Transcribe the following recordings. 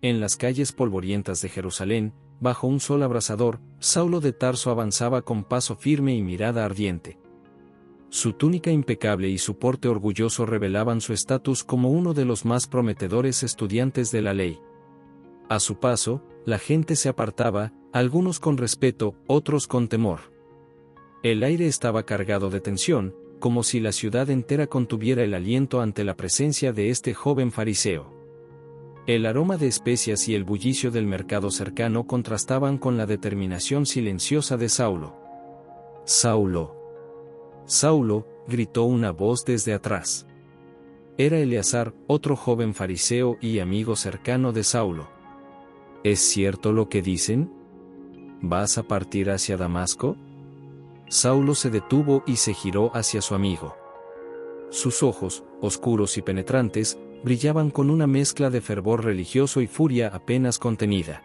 En las calles polvorientas de Jerusalén, bajo un sol abrasador, Saulo de Tarso avanzaba con paso firme y mirada ardiente. Su túnica impecable y su porte orgulloso revelaban su estatus como uno de los más prometedores estudiantes de la ley. A su paso, la gente se apartaba, algunos con respeto, otros con temor. El aire estaba cargado de tensión, como si la ciudad entera contuviera el aliento ante la presencia de este joven fariseo. El aroma de especias y el bullicio del mercado cercano contrastaban con la determinación silenciosa de Saulo. «Saulo. Saulo», gritó una voz desde atrás. Era Eleazar, otro joven fariseo y amigo cercano de Saulo. «¿Es cierto lo que dicen? ¿Vas a partir hacia Damasco?» Saulo se detuvo y se giró hacia su amigo. Sus ojos, oscuros y penetrantes, brillaban con una mezcla de fervor religioso y furia apenas contenida.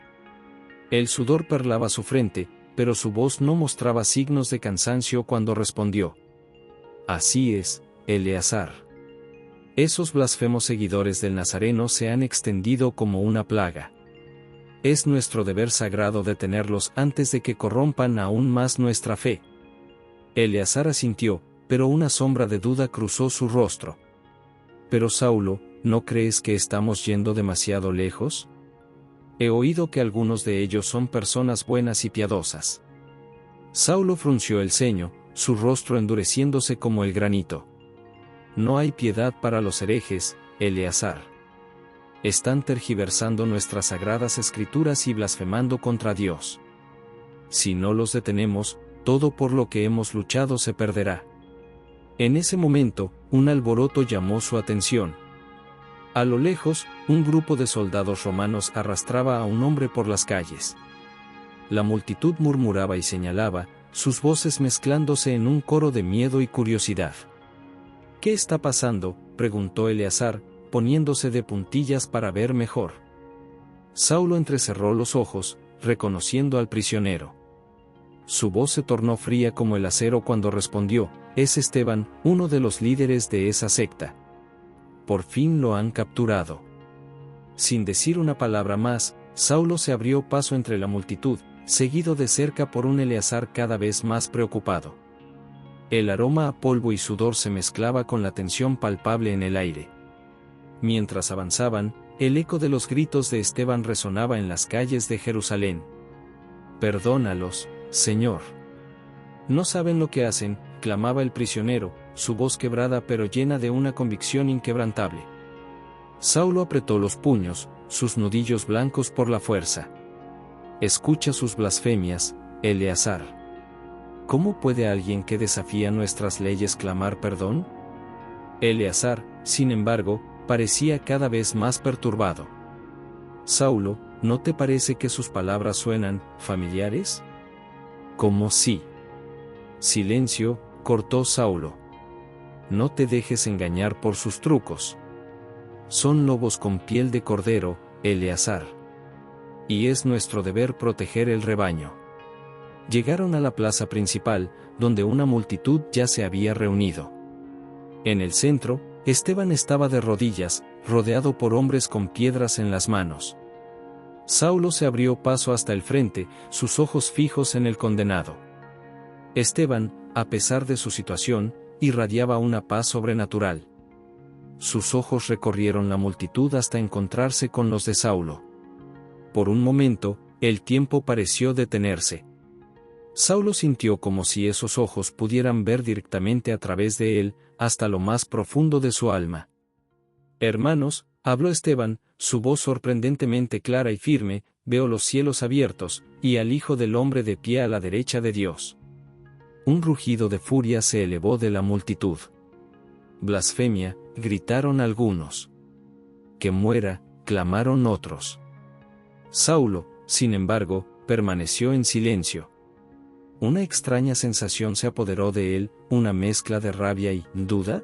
El sudor perlaba su frente, pero su voz no mostraba signos de cansancio cuando respondió. «Así es, Eleazar. Esos blasfemos seguidores del Nazareno se han extendido como una plaga. Es nuestro deber sagrado detenerlos antes de que corrompan aún más nuestra fe». Eleazar asintió, pero una sombra de duda cruzó su rostro. «Pero Saulo, ¿no crees que estamos yendo demasiado lejos? He oído que algunos de ellos son personas buenas y piadosas». Saulo frunció el ceño, su rostro endureciéndose como el granito. «No hay piedad para los herejes, Eleazar. Están tergiversando nuestras sagradas escrituras y blasfemando contra Dios. Si no los detenemos, todo por lo que hemos luchado se perderá». En ese momento, un alboroto llamó su atención. A lo lejos, un grupo de soldados romanos arrastraba a un hombre por las calles. La multitud murmuraba y señalaba, sus voces mezclándose en un coro de miedo y curiosidad. «¿Qué está pasando?», preguntó Eleazar, poniéndose de puntillas para ver mejor. Saulo entrecerró los ojos, reconociendo al prisionero. Su voz se tornó fría como el acero cuando respondió: «Es Esteban, uno de los líderes de esa secta. Por fin lo han capturado». Sin decir una palabra más, Saulo se abrió paso entre la multitud, seguido de cerca por un Eleazar cada vez más preocupado. El aroma a polvo y sudor se mezclaba con la tensión palpable en el aire. Mientras avanzaban, el eco de los gritos de Esteban resonaba en las calles de Jerusalén. «Perdónalos, Señor. No saben lo que hacen», clamaba el prisionero, su voz quebrada pero llena de una convicción inquebrantable. Saulo apretó los puños, sus nudillos blancos por la fuerza. «Escucha sus blasfemias, Eleazar. ¿Cómo puede alguien que desafía nuestras leyes clamar perdón?». Eleazar, sin embargo, parecía cada vez más perturbado. «Saulo, ¿no te parece que sus palabras suenan familiares?». «¿Cómo sí?». «Silencio», cortó Saulo. «No te dejes engañar por sus trucos. Son lobos con piel de cordero, Eleazar. Y es nuestro deber proteger el rebaño». Llegaron a la plaza principal, donde una multitud ya se había reunido. En el centro, Esteban estaba de rodillas, rodeado por hombres con piedras en las manos. Saulo se abrió paso hasta el frente, sus ojos fijos en el condenado. Esteban, a pesar de su situación, irradiaba una paz sobrenatural. Sus ojos recorrieron la multitud hasta encontrarse con los de Saulo. Por un momento, el tiempo pareció detenerse. Saulo sintió como si esos ojos pudieran ver directamente a través de él, hasta lo más profundo de su alma. «Hermanos», habló Esteban, su voz sorprendentemente clara y firme, «veo los cielos abiertos, y al Hijo del Hombre de pie a la derecha de Dios». Un rugido de furia se elevó de la multitud. «Blasfemia», gritaron algunos. «Que muera», clamaron otros. Saulo, sin embargo, permaneció en silencio. Una extraña sensación se apoderó de él, una mezcla de rabia y duda.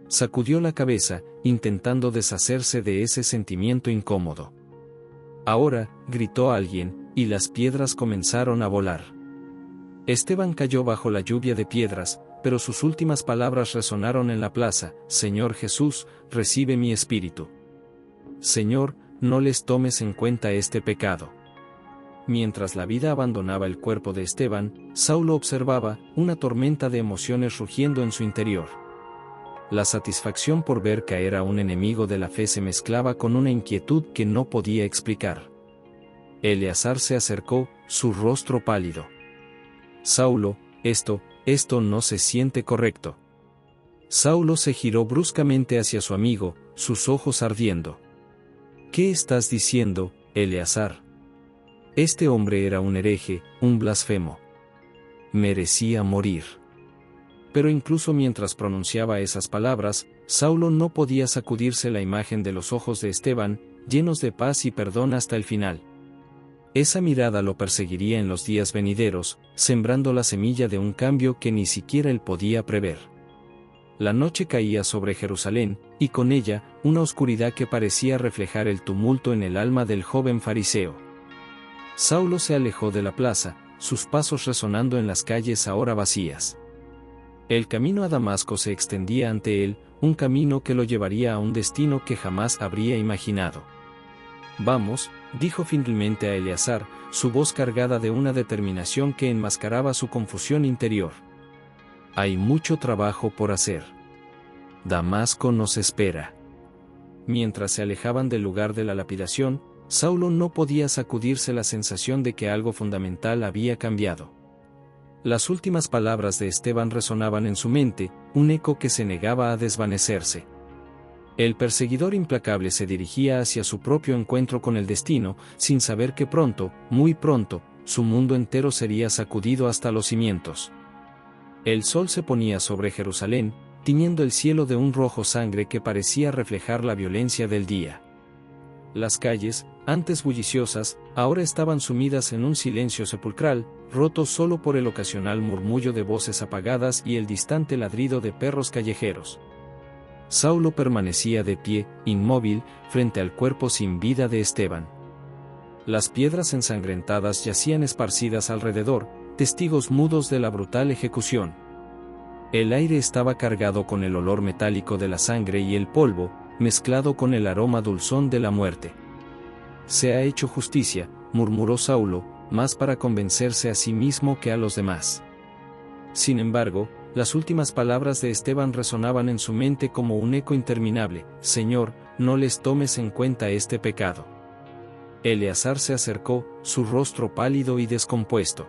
Sacudió la cabeza, intentando deshacerse de ese sentimiento incómodo. «Ahora», gritó alguien, y las piedras comenzaron a volar. Esteban cayó bajo la lluvia de piedras, pero sus últimas palabras resonaron en la plaza: «Señor Jesús, recibe mi espíritu». «Señor», no les tomes en cuenta este pecado. Mientras la vida abandonaba el cuerpo de Esteban, Saulo observaba una tormenta de emociones rugiendo en su interior. La satisfacción por ver caer a un enemigo de la fe se mezclaba con una inquietud que no podía explicar. Eleazar se acercó, su rostro pálido. Saulo, esto no se siente correcto. Saulo se giró bruscamente hacia su amigo, sus ojos ardiendo. ¿Qué estás diciendo, Eleazar? Este hombre era un hereje, un blasfemo. Merecía morir. Pero incluso mientras pronunciaba esas palabras, Saulo no podía sacudirse la imagen de los ojos de Esteban, llenos de paz y perdón hasta el final. Esa mirada lo perseguiría en los días venideros, sembrando la semilla de un cambio que ni siquiera él podía prever. La noche caía sobre Jerusalén, y con ella, una oscuridad que parecía reflejar el tumulto en el alma del joven fariseo. Saulo se alejó de la plaza, sus pasos resonando en las calles ahora vacías. El camino a Damasco se extendía ante él, un camino que lo llevaría a un destino que jamás habría imaginado. Vamos, dijo finalmente a Eleazar, su voz cargada de una determinación que enmascaraba su confusión interior. Hay mucho trabajo por hacer. Damasco nos espera. Mientras se alejaban del lugar de la lapidación, Saulo no podía sacudirse la sensación de que algo fundamental había cambiado. Las últimas palabras de Esteban resonaban en su mente, un eco que se negaba a desvanecerse. El perseguidor implacable se dirigía hacia su propio encuentro con el destino, sin saber que pronto, muy pronto, su mundo entero sería sacudido hasta los cimientos. El sol se ponía sobre Jerusalén, tiñendo el cielo de un rojo sangre que parecía reflejar la violencia del día. Las calles, antes bulliciosas, ahora estaban sumidas en un silencio sepulcral, roto solo por el ocasional murmullo de voces apagadas y el distante ladrido de perros callejeros. Saulo permanecía de pie, inmóvil, frente al cuerpo sin vida de Esteban. Las piedras ensangrentadas yacían esparcidas alrededor, testigos mudos de la brutal ejecución. El aire estaba cargado con el olor metálico de la sangre y el polvo, mezclado con el aroma dulzón de la muerte. Se ha hecho justicia, murmuró Saulo, más para convencerse a sí mismo que a los demás. Sin embargo, las últimas palabras de Esteban resonaban en su mente como un eco interminable: Señor, no les tomes en cuenta este pecado. Eleazar se acercó, su rostro pálido y descompuesto.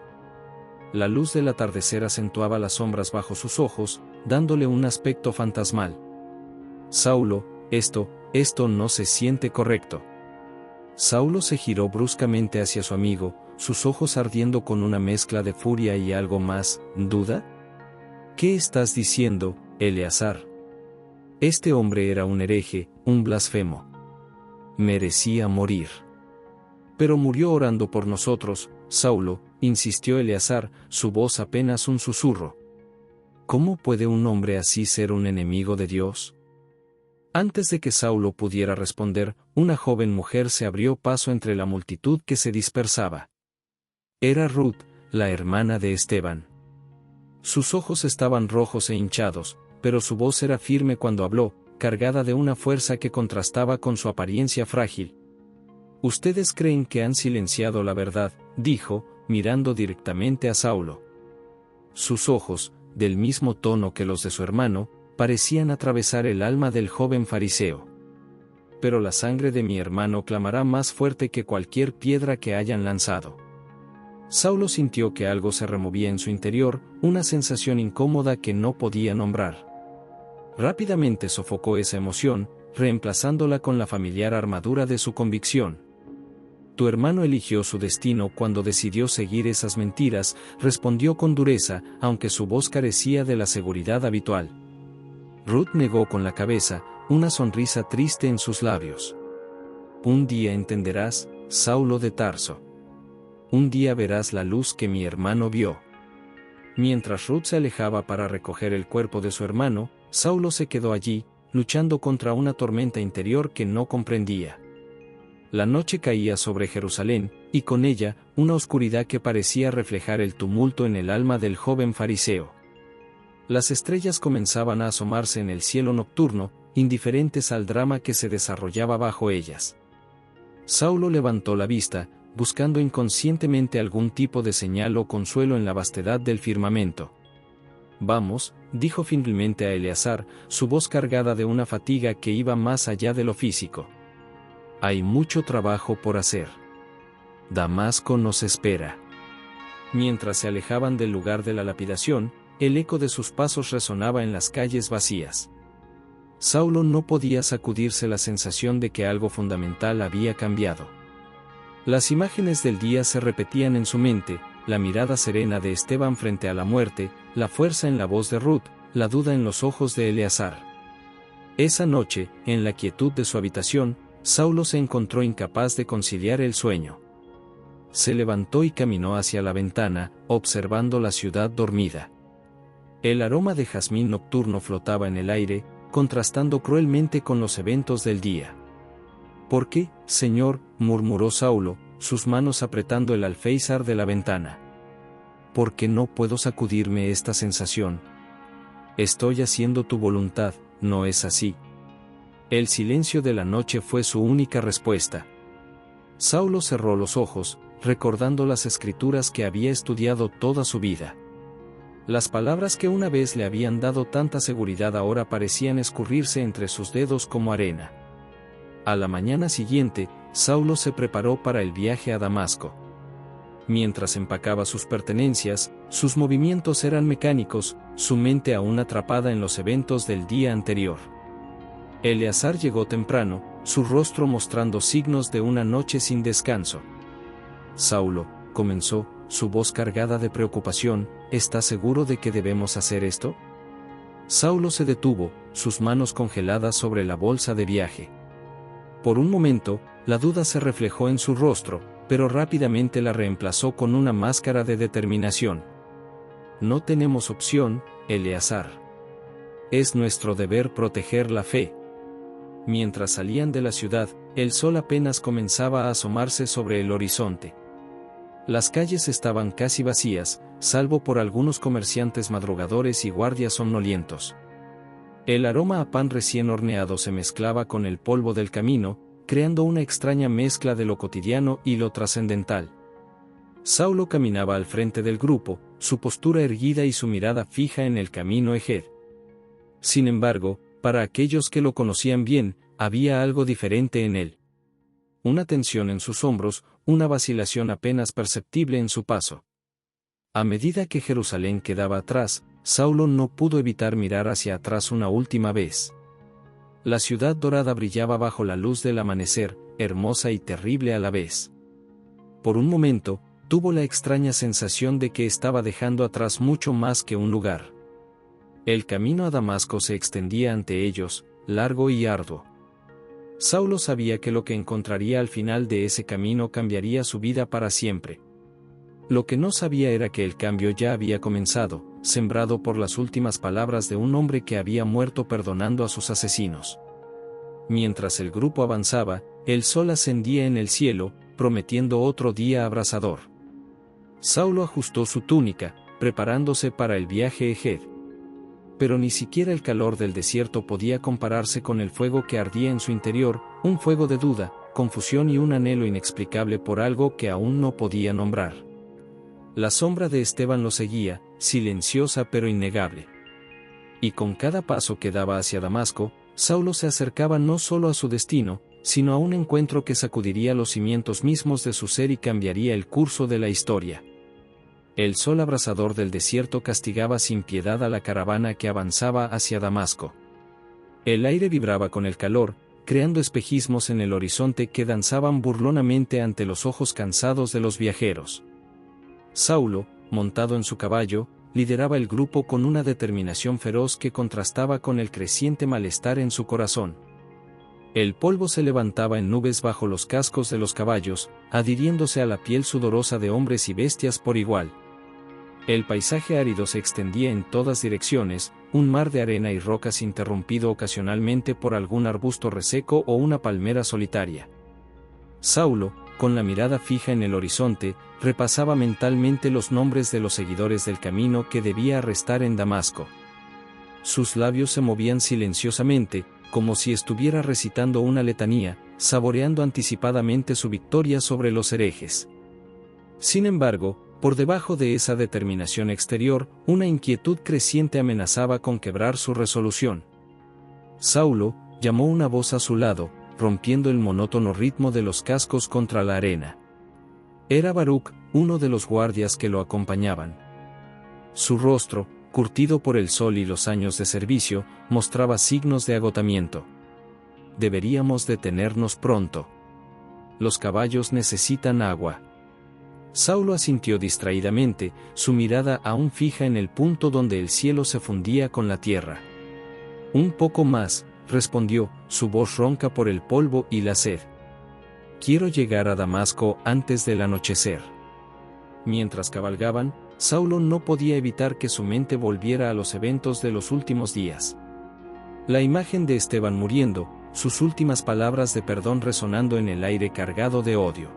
La luz del atardecer acentuaba las sombras bajo sus ojos, dándole un aspecto fantasmal. Saulo, esto no se siente correcto. Saulo se giró bruscamente hacia su amigo, sus ojos ardiendo con una mezcla de furia y algo más, ¿duda? ¿Qué estás diciendo, Eleazar? Este hombre era un hereje, un blasfemo. Merecía morir. Pero murió orando por nosotros, Saulo, insistió Eleazar, su voz apenas un susurro. ¿Cómo puede un hombre así ser un enemigo de Dios? Antes de que Saulo pudiera responder, una joven mujer se abrió paso entre la multitud que se dispersaba. Era Ruth, la hermana de Esteban. Sus ojos estaban rojos e hinchados, pero su voz era firme cuando habló, cargada de una fuerza que contrastaba con su apariencia frágil. Ustedes creen que han silenciado la verdad, dijo, mirando directamente a Saulo. Sus ojos, del mismo tono que los de su hermano, parecían atravesar el alma del joven fariseo. Pero la sangre de mi hermano clamará más fuerte que cualquier piedra que hayan lanzado. Saulo sintió que algo se removía en su interior, una sensación incómoda que no podía nombrar. Rápidamente sofocó esa emoción, reemplazándola con la familiar armadura de su convicción. Tu hermano eligió su destino cuando decidió seguir esas mentiras, respondió con dureza, aunque su voz carecía de la seguridad habitual. Ruth negó con la cabeza, una sonrisa triste en sus labios. Un día entenderás, Saulo de Tarso. Un día verás la luz que mi hermano vio. Mientras Ruth se alejaba para recoger el cuerpo de su hermano, Saulo se quedó allí, luchando contra una tormenta interior que no comprendía. La noche caía sobre Jerusalén, y con ella, una oscuridad que parecía reflejar el tumulto en el alma del joven fariseo. Las estrellas comenzaban a asomarse en el cielo nocturno, indiferentes al drama que se desarrollaba bajo ellas. Saulo levantó la vista, buscando inconscientemente algún tipo de señal o consuelo en la vastedad del firmamento. Vamos, dijo finalmente a Eleazar, su voz cargada de una fatiga que iba más allá de lo físico. Hay mucho trabajo por hacer. Damasco nos espera. Mientras se alejaban del lugar de la lapidación, el eco de sus pasos resonaba en las calles vacías. Saulo no podía sacudirse la sensación de que algo fundamental había cambiado. Las imágenes del día se repetían en su mente, la mirada serena de Esteban frente a la muerte, la fuerza en la voz de Ruth, la duda en los ojos de Eleazar. Esa noche, en la quietud de su habitación, Saulo se encontró incapaz de conciliar el sueño. Se levantó y caminó hacia la ventana, observando la ciudad dormida. El aroma de jazmín nocturno flotaba en el aire, contrastando cruelmente con los eventos del día. ¿Por qué, Señor?, murmuró Saulo, sus manos apretando el alféizar de la ventana. ¿Por qué no puedo sacudirme esta sensación? Estoy haciendo tu voluntad, ¿no es así? El silencio de la noche fue su única respuesta. Saulo cerró los ojos, recordando las escrituras que había estudiado toda su vida. Las palabras que una vez le habían dado tanta seguridad ahora parecían escurrirse entre sus dedos como arena. A la mañana siguiente, Saulo se preparó para el viaje a Damasco. Mientras empacaba sus pertenencias, sus movimientos eran mecánicos, su mente aún atrapada en los eventos del día anterior. Eleazar llegó temprano, su rostro mostrando signos de una noche sin descanso. Saulo, comenzó, su voz cargada de preocupación, ¿estás seguro de que debemos hacer esto? Saulo se detuvo, sus manos congeladas sobre la bolsa de viaje. Por un momento, la duda se reflejó en su rostro, pero rápidamente la reemplazó con una máscara de determinación. No tenemos opción, Eleazar. Es nuestro deber proteger la fe. Mientras salían de la ciudad, el sol apenas comenzaba a asomarse sobre el horizonte. Las calles estaban casi vacías, salvo por algunos comerciantes madrugadores y guardias somnolientos. El aroma a pan recién horneado se mezclaba con el polvo del camino, creando una extraña mezcla de lo cotidiano y lo trascendental. Saulo caminaba al frente del grupo, su postura erguida y su mirada fija en el camino Ejed. Sin embargo, para aquellos que lo conocían bien, había algo diferente en él. Una tensión en sus hombros, una vacilación apenas perceptible en su paso. A medida que Jerusalén quedaba atrás, Saulo no pudo evitar mirar hacia atrás una última vez. La ciudad dorada brillaba bajo la luz del amanecer, hermosa y terrible a la vez. Por un momento, tuvo la extraña sensación de que estaba dejando atrás mucho más que un lugar. El camino a Damasco se extendía ante ellos, largo y arduo. Saulo sabía que lo que encontraría al final de ese camino cambiaría su vida para siempre. Lo que no sabía era que el cambio ya había comenzado, sembrado por las últimas palabras de un hombre que había muerto perdonando a sus asesinos. Mientras el grupo avanzaba, el sol ascendía en el cielo, prometiendo otro día abrasador. Saulo ajustó su túnica, preparándose para el viaje Ejed. Pero ni siquiera el calor del desierto podía compararse con el fuego que ardía en su interior, un fuego de duda, confusión y un anhelo inexplicable por algo que aún no podía nombrar. La sombra de Esteban lo seguía, silenciosa pero innegable. Y con cada paso que daba hacia Damasco, Saulo se acercaba no solo a su destino, sino a un encuentro que sacudiría los cimientos mismos de su ser y cambiaría el curso de la historia. El sol abrasador del desierto castigaba sin piedad a la caravana que avanzaba hacia Damasco. El aire vibraba con el calor, creando espejismos en el horizonte que danzaban burlonamente ante los ojos cansados de los viajeros. Saulo, montado en su caballo, lideraba el grupo con una determinación feroz que contrastaba con el creciente malestar en su corazón. El polvo se levantaba en nubes bajo los cascos de los caballos, adhiriéndose a la piel sudorosa de hombres y bestias por igual. El paisaje árido se extendía en todas direcciones, un mar de arena y rocas interrumpido ocasionalmente por algún arbusto reseco o una palmera solitaria. Saulo, con la mirada fija en el horizonte, repasaba mentalmente los nombres de los seguidores del camino que debía arrestar en Damasco. Sus labios se movían silenciosamente, como si estuviera recitando una letanía, saboreando anticipadamente su victoria sobre los herejes. Sin embargo, por debajo de esa determinación exterior, una inquietud creciente amenazaba con quebrar su resolución. Saulo, llamó una voz a su lado, rompiendo el monótono ritmo de los cascos contra la arena. Era Baruc, uno de los guardias que lo acompañaban. Su rostro, curtido por el sol y los años de servicio, mostraba signos de agotamiento. Deberíamos detenernos pronto. Los caballos necesitan agua. Saulo asintió distraídamente, su mirada aún fija en el punto donde el cielo se fundía con la tierra. Un poco más, respondió, su voz ronca por el polvo y la sed. Quiero llegar a Damasco antes del anochecer. Mientras cabalgaban, Saulo no podía evitar que su mente volviera a los eventos de los últimos días. La imagen de Esteban muriendo, sus últimas palabras de perdón resonando en el aire cargado de odio.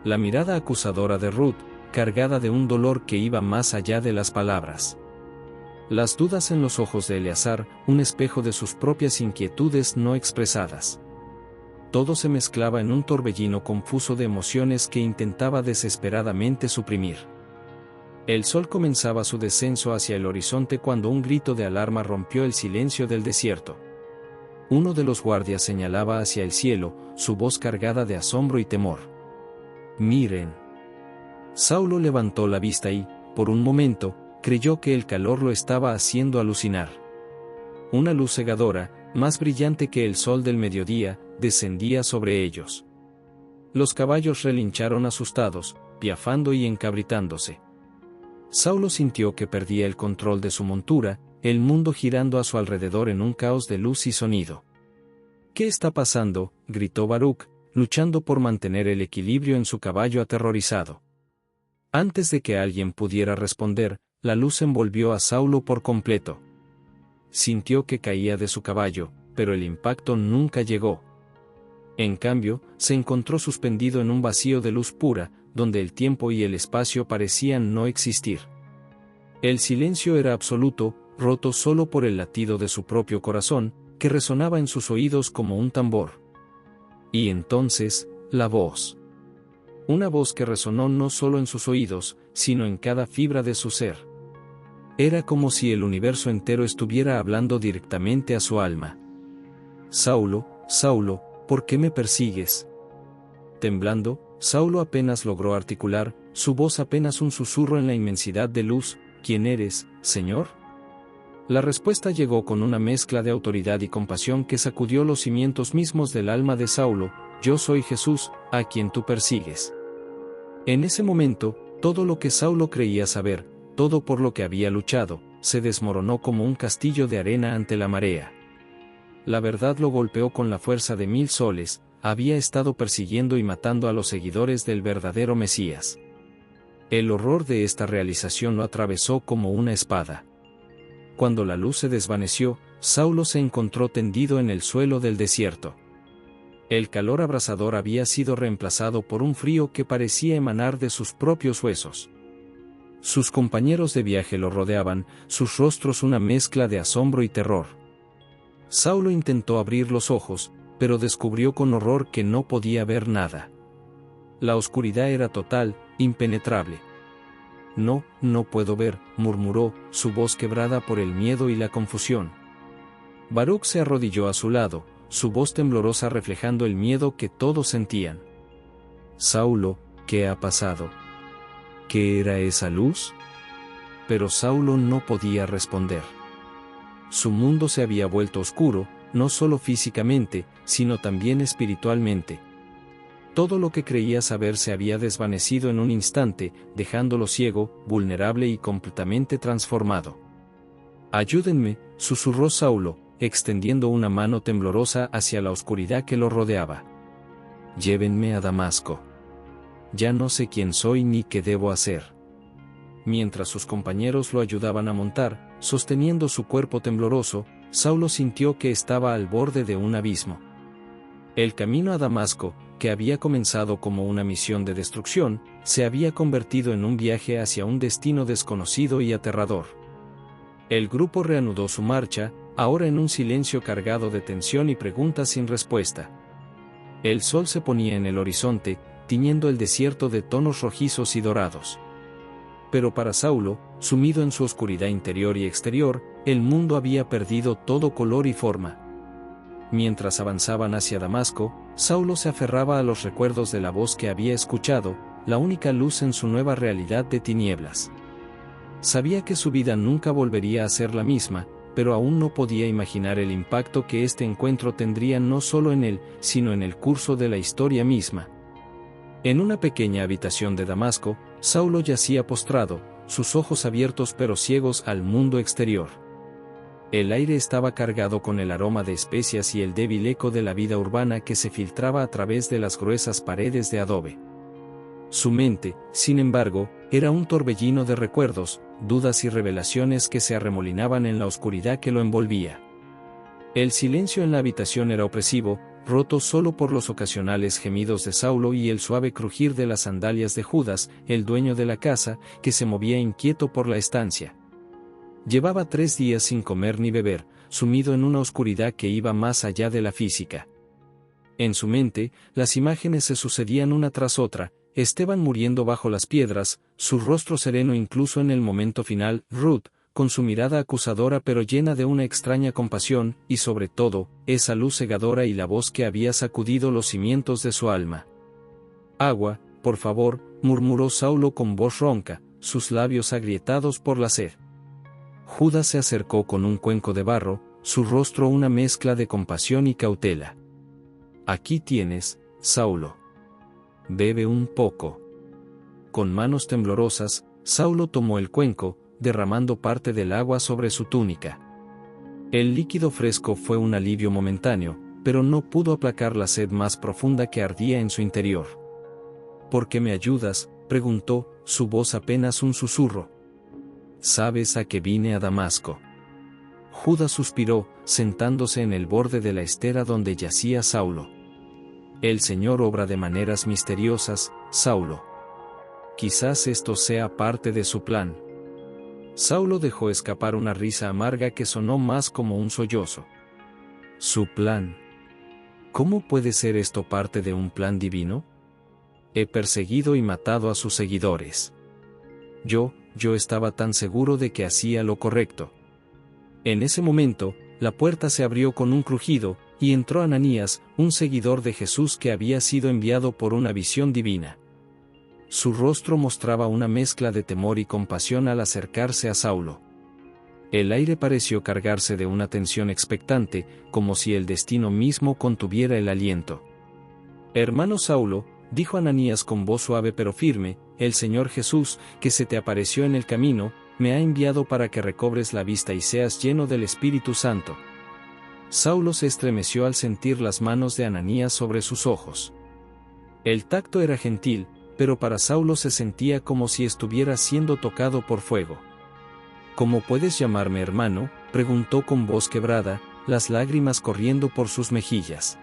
La mirada acusadora de Ruth, cargada de un dolor que iba más allá de las palabras. Las dudas en los ojos de Eleazar, un espejo de sus propias inquietudes no expresadas. Todo se mezclaba en un torbellino confuso de emociones que intentaba desesperadamente suprimir. El sol comenzaba su descenso hacia el horizonte cuando un grito de alarma rompió el silencio del desierto. Uno de los guardias señalaba hacia el cielo, su voz cargada de asombro y temor. «Miren». Saulo levantó la vista y, por un momento, creyó que el calor lo estaba haciendo alucinar. Una luz cegadora, más brillante que el sol del mediodía, descendía sobre ellos. Los caballos relincharon asustados, piafando y encabritándose. Saulo sintió que perdía el control de su montura, el mundo girando a su alrededor en un caos de luz y sonido. «¿Qué está pasando?», gritó Baruc, luchando por mantener el equilibrio en su caballo aterrorizado. Antes de que alguien pudiera responder, la luz envolvió a Saulo por completo. Sintió que caía de su caballo, pero el impacto nunca llegó. En cambio, se encontró suspendido en un vacío de luz pura, donde el tiempo y el espacio parecían no existir. El silencio era absoluto, roto solo por el latido de su propio corazón, que resonaba en sus oídos como un tambor. Y entonces, la voz. Una voz que resonó no solo en sus oídos, sino en cada fibra de su ser. Era como si el universo entero estuviera hablando directamente a su alma. «Saulo, Saulo, ¿por qué me persigues?». Temblando, Saulo apenas logró articular, su voz apenas un susurro en la inmensidad de luz: «¿Quién eres, Señor?». La respuesta llegó con una mezcla de autoridad y compasión que sacudió los cimientos mismos del alma de Saulo: «Yo soy Jesús, a quien tú persigues». En ese momento, todo lo que Saulo creía saber, todo por lo que había luchado, se desmoronó como un castillo de arena ante la marea. La verdad lo golpeó con la fuerza de 1000 soles, había estado persiguiendo y matando a los seguidores del verdadero Mesías. El horror de esta realización lo atravesó como una espada. Cuando la luz se desvaneció, Saulo se encontró tendido en el suelo del desierto. El calor abrasador había sido reemplazado por un frío que parecía emanar de sus propios huesos. Sus compañeros de viaje lo rodeaban, sus rostros una mezcla de asombro y terror. Saulo intentó abrir los ojos, pero descubrió con horror que no podía ver nada. La oscuridad era total, impenetrable. «No, no puedo ver», murmuró, su voz quebrada por el miedo y la confusión. Baruc se arrodilló a su lado, su voz temblorosa reflejando el miedo que todos sentían. «Saulo, ¿qué ha pasado? ¿Qué era esa luz?». Pero Saulo no podía responder. Su mundo se había vuelto oscuro, no solo físicamente, sino también espiritualmente. Todo lo que creía saber se había desvanecido en un instante, dejándolo ciego, vulnerable y completamente transformado. «Ayúdenme», susurró Saulo, extendiendo una mano temblorosa hacia la oscuridad que lo rodeaba. «Llévenme a Damasco. Ya no sé quién soy ni qué debo hacer». Mientras sus compañeros lo ayudaban a montar, sosteniendo su cuerpo tembloroso, Saulo sintió que estaba al borde de un abismo. El camino a Damasco, que había comenzado como una misión de destrucción, se había convertido en un viaje hacia un destino desconocido y aterrador. El grupo reanudó su marcha, ahora en un silencio cargado de tensión y preguntas sin respuesta. El sol se ponía en el horizonte, tiñendo el desierto de tonos rojizos y dorados. Pero para Saulo, sumido en su oscuridad interior y exterior, el mundo había perdido todo color y forma. Mientras avanzaban hacia Damasco, Saulo se aferraba a los recuerdos de la voz que había escuchado, la única luz en su nueva realidad de tinieblas. Sabía que su vida nunca volvería a ser la misma, pero aún no podía imaginar el impacto que este encuentro tendría no solo en él, sino en el curso de la historia misma. En una pequeña habitación de Damasco, Saulo yacía postrado, sus ojos abiertos pero ciegos al mundo exterior. El aire estaba cargado con el aroma de especias y el débil eco de la vida urbana que se filtraba a través de las gruesas paredes de adobe. Su mente, sin embargo, era un torbellino de recuerdos, dudas y revelaciones que se arremolinaban en la oscuridad que lo envolvía. El silencio en la habitación era opresivo, roto solo por los ocasionales gemidos de Saulo y el suave crujir de las sandalias de Judas, el dueño de la casa, que se movía inquieto por la estancia. Llevaba 3 días sin comer ni beber, sumido en una oscuridad que iba más allá de la física. En su mente, las imágenes se sucedían una tras otra: Esteban muriendo bajo las piedras, su rostro sereno incluso en el momento final, Ruth, con su mirada acusadora pero llena de una extraña compasión, y sobre todo, esa luz cegadora y la voz que había sacudido los cimientos de su alma. «Agua, por favor», murmuró Saulo con voz ronca, sus labios agrietados por la sed. Judas se acercó con un cuenco de barro, su rostro una mezcla de compasión y cautela. «Aquí tienes, Saulo. Bebe un poco». Con manos temblorosas, Saulo tomó el cuenco, derramando parte del agua sobre su túnica. El líquido fresco fue un alivio momentáneo, pero no pudo aplacar la sed más profunda que ardía en su interior. «¿Por qué me ayudas?», preguntó, su voz apenas un susurro. «¿Sabes a qué vine a Damasco?». Judas suspiró, sentándose en el borde de la estera donde yacía Saulo. «El Señor obra de maneras misteriosas, Saulo. Quizás esto sea parte de su plan». Saulo dejó escapar una risa amarga que sonó más como un sollozo. «¿Su plan? ¿Cómo puede ser esto parte de un plan divino? He perseguido y matado a sus seguidores. Yo estaba tan seguro de que hacía lo correcto». En ese momento, la puerta se abrió con un crujido, y entró Ananías, un seguidor de Jesús que había sido enviado por una visión divina. Su rostro mostraba una mezcla de temor y compasión al acercarse a Saulo. El aire pareció cargarse de una tensión expectante, como si el destino mismo contuviera el aliento. «Hermano Saulo», dijo Ananías con voz suave pero firme, «el Señor Jesús, que se te apareció en el camino, me ha enviado para que recobres la vista y seas lleno del Espíritu Santo». Saulo se estremeció al sentir las manos de Ananías sobre sus ojos. El tacto era gentil, pero para Saulo se sentía como si estuviera siendo tocado por fuego. «¿Cómo puedes llamarme hermano?», preguntó con voz quebrada, las lágrimas corriendo por sus mejillas.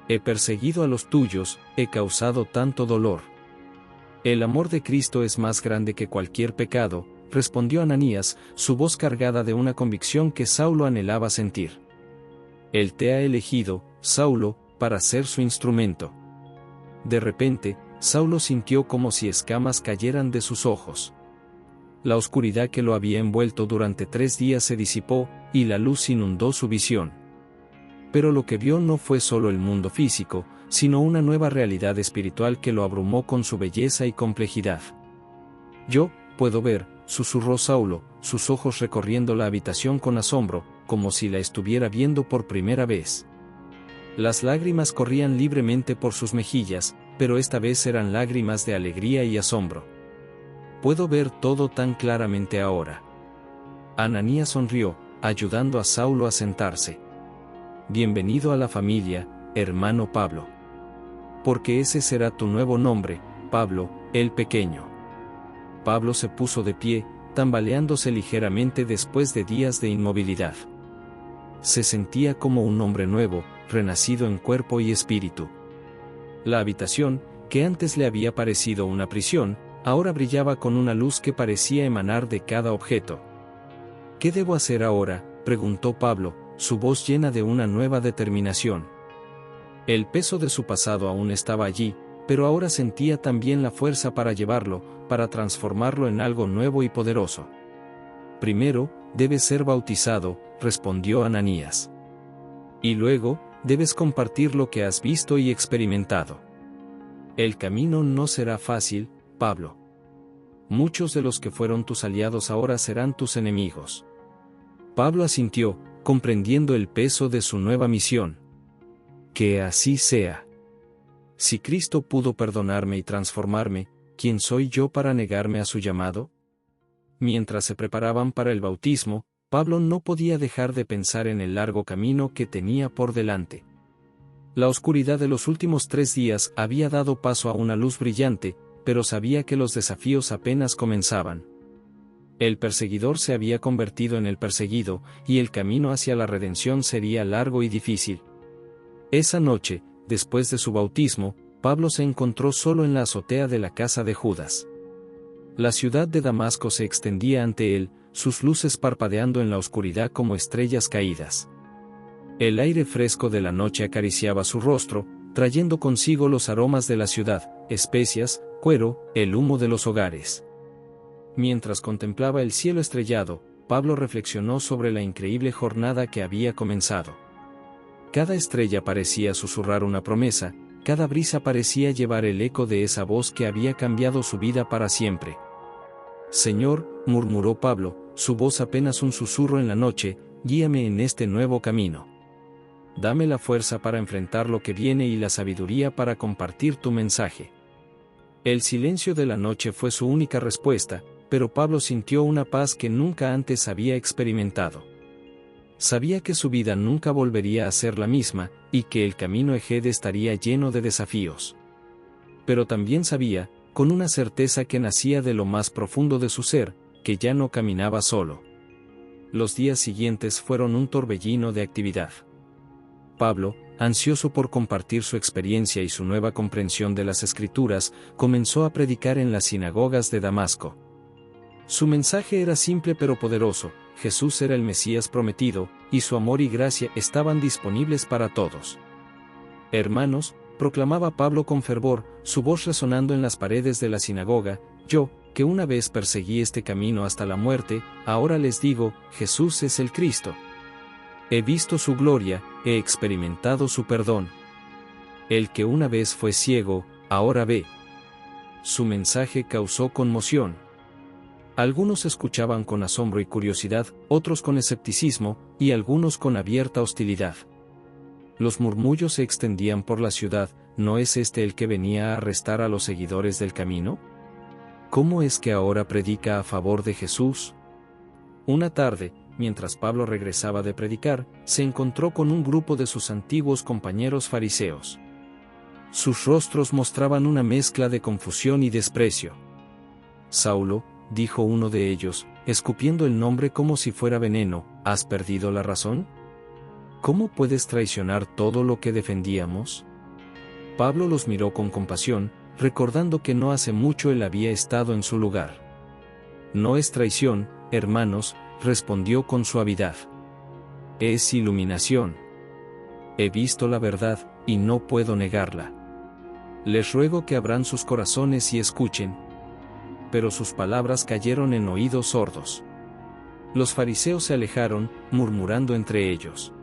«He perseguido a los tuyos, he causado tanto dolor». «El amor de Cristo es más grande que cualquier pecado», respondió Ananías, su voz cargada de una convicción que Saulo anhelaba sentir. «Él te ha elegido, Saulo, para ser su instrumento». De repente, Saulo sintió como si escamas cayeran de sus ojos. La oscuridad que lo había envuelto durante 3 días se disipó, y la luz inundó su visión. Pero lo que vio no fue solo el mundo físico, sino una nueva realidad espiritual que lo abrumó con su belleza y complejidad. «Yo puedo ver», susurró Saulo, sus ojos recorriendo la habitación con asombro, como si la estuviera viendo por primera vez. Las lágrimas corrían libremente por sus mejillas, pero esta vez eran lágrimas de alegría y asombro. «Puedo ver todo tan claramente ahora». Ananías sonrió, ayudando a Saulo a sentarse. «Bienvenido a la familia, hermano Pablo. Porque ese será tu nuevo nombre, Pablo, el pequeño». Pablo se puso de pie, tambaleándose ligeramente después de días de inmovilidad. Se sentía como un hombre nuevo, renacido en cuerpo y espíritu. La habitación, que antes le había parecido una prisión, ahora brillaba con una luz que parecía emanar de cada objeto. «¿Qué debo hacer ahora?», preguntó Pablo, su voz llena de una nueva determinación. El peso de su pasado aún estaba allí, pero ahora sentía también la fuerza para llevarlo, para transformarlo en algo nuevo y poderoso. Primero, debes ser bautizado, respondió Ananías. Y luego, debes compartir lo que has visto y experimentado. El camino no será fácil, Pablo. Muchos de los que fueron tus aliados ahora serán tus enemigos. Pablo asintió, comprendiendo el peso de su nueva misión. Que así sea. Si Cristo pudo perdonarme y transformarme, ¿quién soy yo para negarme a su llamado? Mientras se preparaban para el bautismo, Pablo no podía dejar de pensar en el largo camino que tenía por delante. La oscuridad de los últimos 3 días había dado paso a una luz brillante, pero sabía que los desafíos apenas comenzaban. El perseguidor se había convertido en el perseguido, y el camino hacia la redención sería largo y difícil. Esa noche, después de su bautismo, Pablo se encontró solo en la azotea de la casa de Judas. La ciudad de Damasco se extendía ante él, sus luces parpadeando en la oscuridad como estrellas caídas. El aire fresco de la noche acariciaba su rostro, trayendo consigo los aromas de la ciudad, especias, cuero, el humo de los hogares. Mientras contemplaba el cielo estrellado, Pablo reflexionó sobre la increíble jornada que había comenzado. Cada estrella parecía susurrar una promesa, cada brisa parecía llevar el eco de esa voz que había cambiado su vida para siempre. Señor, murmuró Pablo, su voz apenas un susurro en la noche, guíame en este nuevo camino. Dame la fuerza para enfrentar lo que viene y la sabiduría para compartir tu mensaje. El silencio de la noche fue su única respuesta, pero Pablo sintió una paz que nunca antes había experimentado. Sabía que su vida nunca volvería a ser la misma, y que el camino Eged estaría lleno de desafíos. Pero también sabía, con una certeza que nacía de lo más profundo de su ser, que ya no caminaba solo. Los días siguientes fueron un torbellino de actividad. Pablo, ansioso por compartir su experiencia y su nueva comprensión de las Escrituras, comenzó a predicar en las sinagogas de Damasco. Su mensaje era simple pero poderoso: Jesús era el Mesías prometido, y su amor y gracia estaban disponibles para todos. Hermanos, proclamaba Pablo con fervor, su voz resonando en las paredes de la sinagoga, yo, que una vez perseguí este camino hasta la muerte, ahora les digo, Jesús es el Cristo. He visto su gloria, he experimentado su perdón. El que una vez fue ciego, ahora ve. Su mensaje causó conmoción. Algunos escuchaban con asombro y curiosidad, otros con escepticismo, y algunos con abierta hostilidad. Los murmullos se extendían por la ciudad: ¿no es este el que venía a arrestar a los seguidores del camino? ¿Cómo es que ahora predica a favor de Jesús? Una tarde, mientras Pablo regresaba de predicar, se encontró con un grupo de sus antiguos compañeros fariseos. Sus rostros mostraban una mezcla de confusión y desprecio. Saulo, dijo uno de ellos, escupiendo el nombre como si fuera veneno, ¿has perdido la razón? ¿Cómo puedes traicionar todo lo que defendíamos? Pablo los miró con compasión, recordando que no hace mucho él había estado en su lugar. No es traición, hermanos, respondió con suavidad. Es iluminación. He visto la verdad, y no puedo negarla. Les ruego que abran sus corazones y escuchen. Pero sus palabras cayeron en oídos sordos. Los fariseos se alejaron, murmurando entre ellos.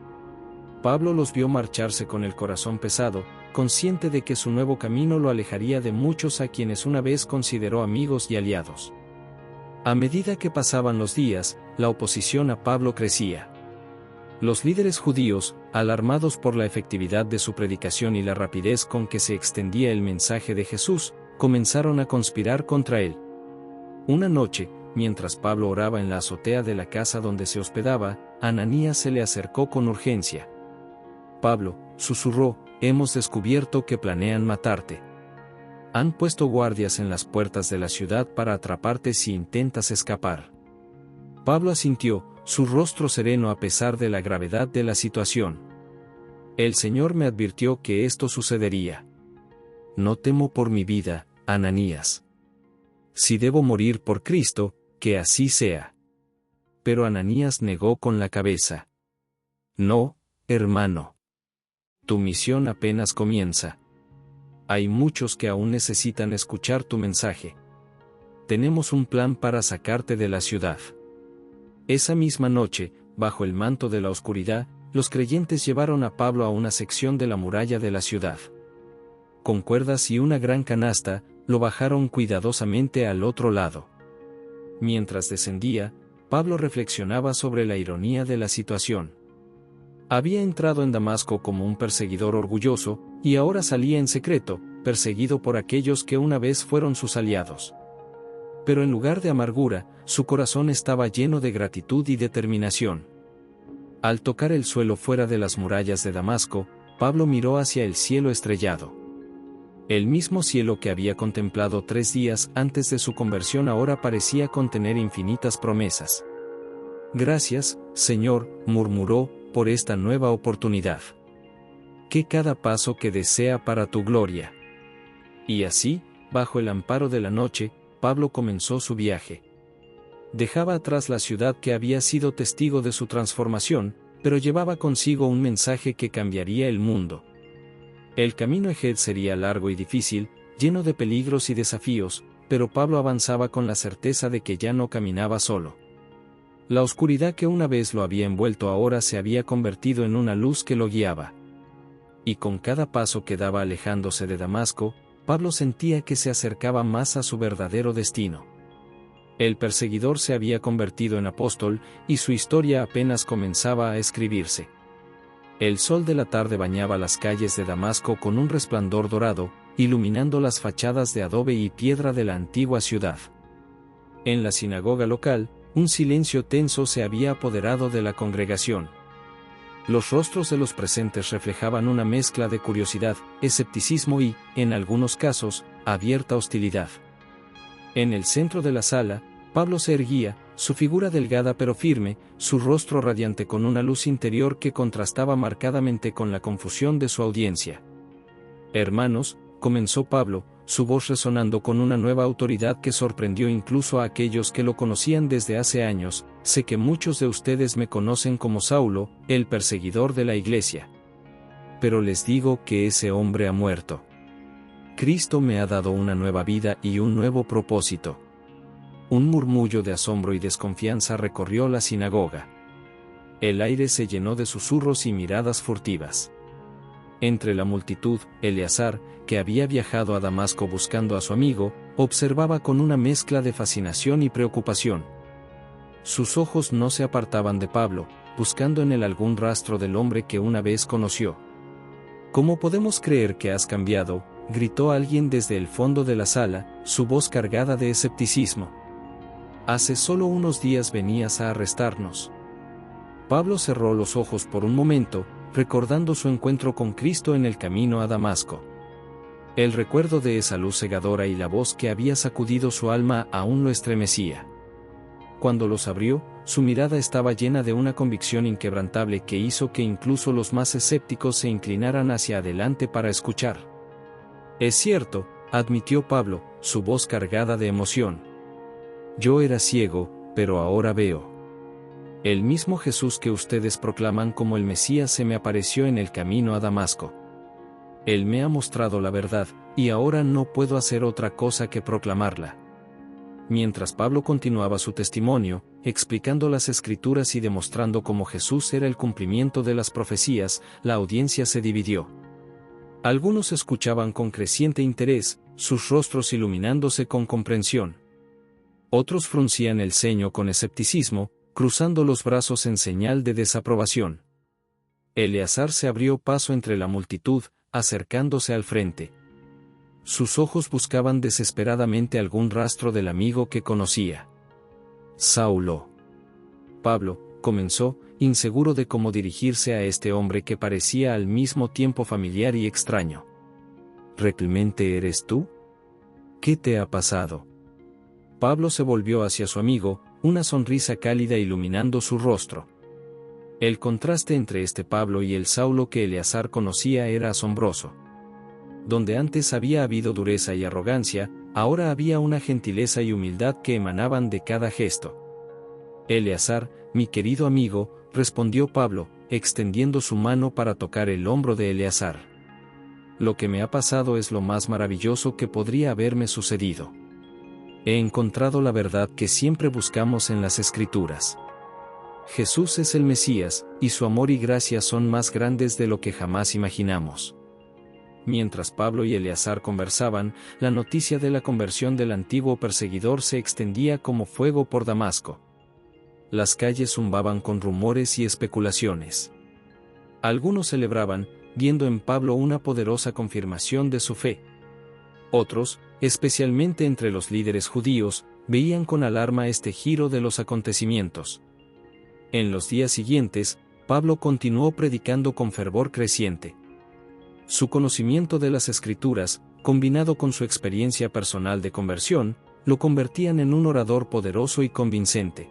Pablo los vio marcharse con el corazón pesado, consciente de que su nuevo camino lo alejaría de muchos a quienes una vez consideró amigos y aliados. A medida que pasaban los días, la oposición a Pablo crecía. Los líderes judíos, alarmados por la efectividad de su predicación y la rapidez con que se extendía el mensaje de Jesús, comenzaron a conspirar contra él. Una noche, mientras Pablo oraba en la azotea de la casa donde se hospedaba, Ananías se le acercó con urgencia. Pablo, susurró, hemos descubierto que planean matarte. Han puesto guardias en las puertas de la ciudad para atraparte si intentas escapar. Pablo asintió, su rostro sereno a pesar de la gravedad de la situación. El Señor me advirtió que esto sucedería. No temo por mi vida, Ananías. Si debo morir por Cristo, que así sea. pero Ananías negó con la cabeza. No, hermano. Tu misión apenas comienza. Hay muchos que aún necesitan escuchar tu mensaje. Tenemos un plan para sacarte de la ciudad. Esa misma noche, bajo el manto de la oscuridad, los creyentes llevaron a Pablo a una sección de la muralla de la ciudad. Con cuerdas y una gran canasta, lo bajaron cuidadosamente al otro lado. Mientras descendía, Pablo reflexionaba sobre la ironía de la situación. Había entrado en Damasco como un perseguidor orgulloso, y ahora salía en secreto, perseguido por aquellos que una vez fueron sus aliados. Pero en lugar de amargura, su corazón estaba lleno de gratitud y determinación. Al tocar el suelo fuera de las murallas de Damasco, Pablo miró hacia el cielo estrellado. El mismo cielo que había contemplado 3 días antes de su conversión ahora parecía contener infinitas promesas. Gracias, Señor, murmuró, por esta nueva oportunidad. Que cada paso que desea para tu gloria. Y así, bajo el amparo de la noche, Pablo comenzó su viaje. Dejaba atrás la ciudad que había sido testigo de su transformación, pero llevaba consigo un mensaje que cambiaría el mundo. El camino a Ejed sería largo y difícil, lleno de peligros y desafíos, pero Pablo avanzaba con la certeza de que ya no caminaba solo. La oscuridad que una vez lo había envuelto ahora se había convertido en una luz que lo guiaba. Y con cada paso que daba alejándose de Damasco, Pablo sentía que se acercaba más a su verdadero destino. El perseguidor se había convertido en apóstol, y su historia apenas comenzaba a escribirse. El sol de la tarde bañaba las calles de Damasco con un resplandor dorado, iluminando las fachadas de adobe y piedra de la antigua ciudad. En la sinagoga local, un silencio tenso se había apoderado de la congregación. Los rostros de los presentes reflejaban una mezcla de curiosidad, escepticismo y, en algunos casos, abierta hostilidad. En el centro de la sala, Pablo se erguía, su figura delgada pero firme, su rostro radiante con una luz interior que contrastaba marcadamente con la confusión de su audiencia. Hermanos, comenzó Pablo, su voz resonando con una nueva autoridad que sorprendió incluso a aquellos que lo conocían desde hace años. Sé que muchos de ustedes me conocen como Saulo, el perseguidor de la iglesia. Pero les digo que ese hombre ha muerto. Cristo me ha dado una nueva vida y un nuevo propósito. Un murmullo de asombro y desconfianza recorrió la sinagoga. El aire se llenó de susurros y miradas furtivas. Entre la multitud, Eleazar, que había viajado a Damasco buscando a su amigo, observaba con una mezcla de fascinación y preocupación. Sus ojos no se apartaban de Pablo, buscando en él algún rastro del hombre que una vez conoció. ¿Cómo podemos creer que has cambiado?, gritó alguien desde el fondo de la sala, su voz cargada de escepticismo. Hace solo unos días venías a arrestarnos. Pablo cerró los ojos por un momento, recordando su encuentro con Cristo en el camino a Damasco. El recuerdo de esa luz cegadora y la voz que había sacudido su alma aún lo estremecía. Cuando los abrió, su mirada estaba llena de una convicción inquebrantable que hizo que incluso los más escépticos se inclinaran hacia adelante para escuchar. Es cierto, admitió Pablo, su voz cargada de emoción. Yo era ciego, pero ahora veo. El mismo Jesús que ustedes proclaman como el Mesías se me apareció en el camino a Damasco. Él me ha mostrado la verdad, y ahora no puedo hacer otra cosa que proclamarla. Mientras Pablo continuaba su testimonio, explicando las Escrituras y demostrando cómo Jesús era el cumplimiento de las profecías, la audiencia se dividió. Algunos escuchaban con creciente interés, sus rostros iluminándose con comprensión. Otros fruncían el ceño con escepticismo, cruzando los brazos en señal de desaprobación. Eleazar se abrió paso entre la multitud, acercándose al frente. Sus ojos buscaban desesperadamente algún rastro del amigo que conocía. Saulo. Pablo, comenzó, inseguro de cómo dirigirse a este hombre que parecía al mismo tiempo familiar y extraño. ¿Realmente eres tú? ¿Qué te ha pasado? Pablo se volvió hacia su amigo, una sonrisa cálida iluminando su rostro. El contraste entre este Pablo y el Saulo que Eleazar conocía era asombroso. Donde antes había habido dureza y arrogancia, ahora había una gentileza y humildad que emanaban de cada gesto. Eleazar, mi querido amigo, respondió Pablo, extendiendo su mano para tocar el hombro de Eleazar. Lo que me ha pasado es lo más maravilloso que podría haberme sucedido. He encontrado la verdad que siempre buscamos en las Escrituras. Jesús es el Mesías, y su amor y gracia son más grandes de lo que jamás imaginamos. Mientras Pablo y Eleazar conversaban, la noticia de la conversión del antiguo perseguidor se extendía como fuego por Damasco. Las calles zumbaban con rumores y especulaciones. Algunos celebraban, viendo en Pablo una poderosa confirmación de su fe. Otros, especialmente entre los líderes judíos, veían con alarma este giro de los acontecimientos. En los días siguientes, Pablo continuó predicando con fervor creciente. Su conocimiento de las Escrituras, combinado con su experiencia personal de conversión, lo convertían en un orador poderoso y convincente.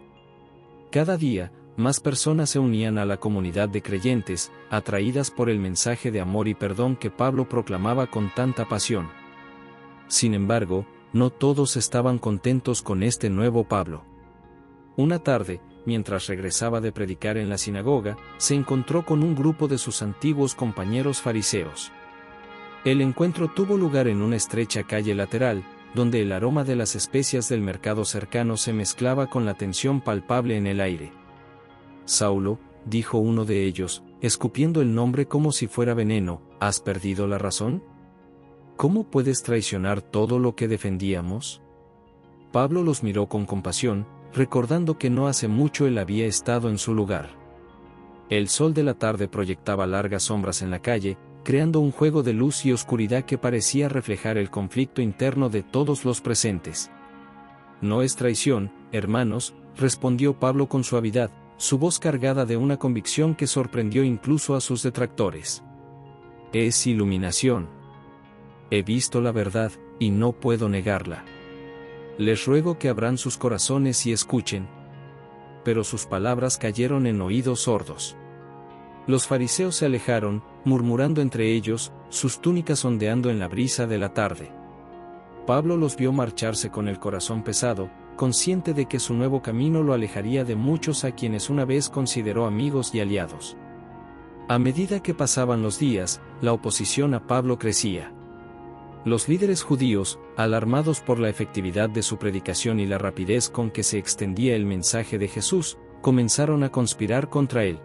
Cada día, más personas se unían a la comunidad de creyentes, atraídas por el mensaje de amor y perdón que Pablo proclamaba con tanta pasión. Sin embargo, no todos estaban contentos con este nuevo Pablo. Una tarde, mientras regresaba de predicar en la sinagoga, se encontró con un grupo de sus antiguos compañeros fariseos. El encuentro tuvo lugar en una estrecha calle lateral, donde el aroma de las especias del mercado cercano se mezclaba con la tensión palpable en el aire. Saulo, dijo uno de ellos, escupiendo el nombre como si fuera veneno, ¿has perdido la razón? ¿Cómo puedes traicionar todo lo que defendíamos? Pablo los miró con compasión, recordando que no hace mucho él había estado en su lugar. El sol de la tarde proyectaba largas sombras en la calle, creando un juego de luz y oscuridad que parecía reflejar el conflicto interno de todos los presentes. No es traición, hermanos, respondió Pablo con suavidad, su voz cargada de una convicción que sorprendió incluso a sus detractores. Es iluminación. He visto la verdad, y no puedo negarla. Les ruego que abran sus corazones y escuchen. Pero sus palabras cayeron en oídos sordos. Los fariseos se alejaron, murmurando entre ellos, sus túnicas ondeando en la brisa de la tarde. Pablo los vio marcharse con el corazón pesado, consciente de que su nuevo camino lo alejaría de muchos a quienes una vez consideró amigos y aliados. A medida que pasaban los días, la oposición a Pablo crecía. Los líderes judíos, alarmados por la efectividad de su predicación y la rapidez con que se extendía el mensaje de Jesús, comenzaron a conspirar contra él.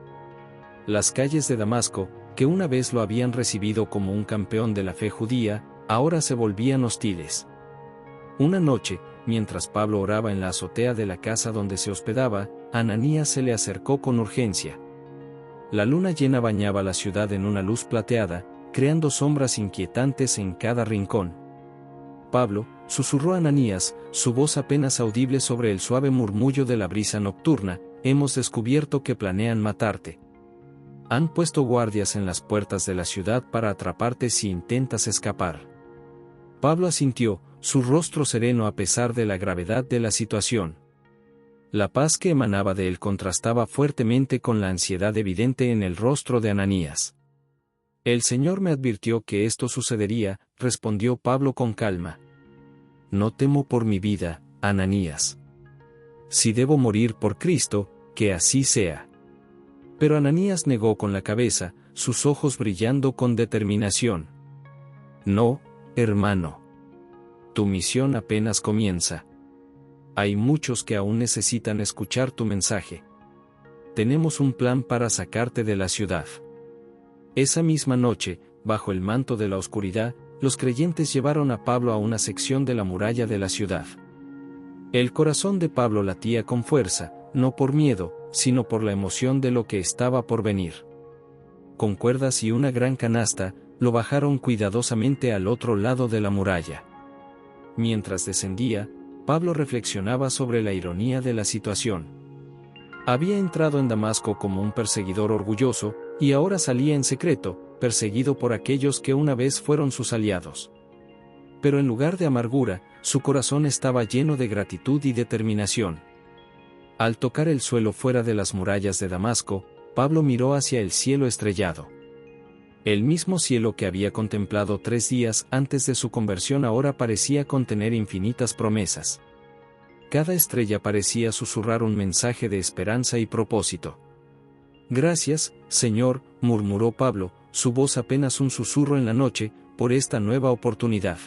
Las calles de Damasco, que una vez lo habían recibido como un campeón de la fe judía, ahora se volvían hostiles. Una noche, mientras Pablo oraba en la azotea de la casa donde se hospedaba, Ananías se le acercó con urgencia. La luna llena bañaba la ciudad en una luz plateada, creando sombras inquietantes en cada rincón. Pablo, susurró Ananías, su voz apenas audible sobre el suave murmullo de la brisa nocturna, hemos descubierto que planean matarte. Han puesto guardias en las puertas de la ciudad para atraparte si intentas escapar. Pablo asintió, su rostro sereno a pesar de la gravedad de la situación. La paz que emanaba de él contrastaba fuertemente con la ansiedad evidente en el rostro de Ananías. El Señor me advirtió que esto sucedería, respondió Pablo con calma. No temo por mi vida, Ananías. Si debo morir por Cristo, que así sea. Pero Ananías negó con la cabeza, sus ojos brillando con determinación. No, hermano. Tu misión apenas comienza. Hay muchos que aún necesitan escuchar tu mensaje. Tenemos un plan para sacarte de la ciudad. Esa misma noche, bajo el manto de la oscuridad, los creyentes llevaron a Pablo a una sección de la muralla de la ciudad. El corazón de Pablo latía con fuerza, no por miedo, sino por la emoción de lo que estaba por venir. Con cuerdas y una gran canasta, lo bajaron cuidadosamente al otro lado de la muralla. Mientras descendía, Pablo reflexionaba sobre la ironía de la situación. Había entrado en Damasco como un perseguidor orgulloso, y ahora salía en secreto, perseguido por aquellos que una vez fueron sus aliados. Pero en lugar de amargura, su corazón estaba lleno de gratitud y determinación. Al tocar el suelo fuera de las murallas de Damasco, Pablo miró hacia el cielo estrellado. El mismo cielo que había contemplado 3 días antes de su conversión ahora parecía contener infinitas promesas. Cada estrella parecía susurrar un mensaje de esperanza y propósito. «Gracias, Señor», murmuró Pablo, su voz apenas un susurro en la noche, por esta nueva oportunidad.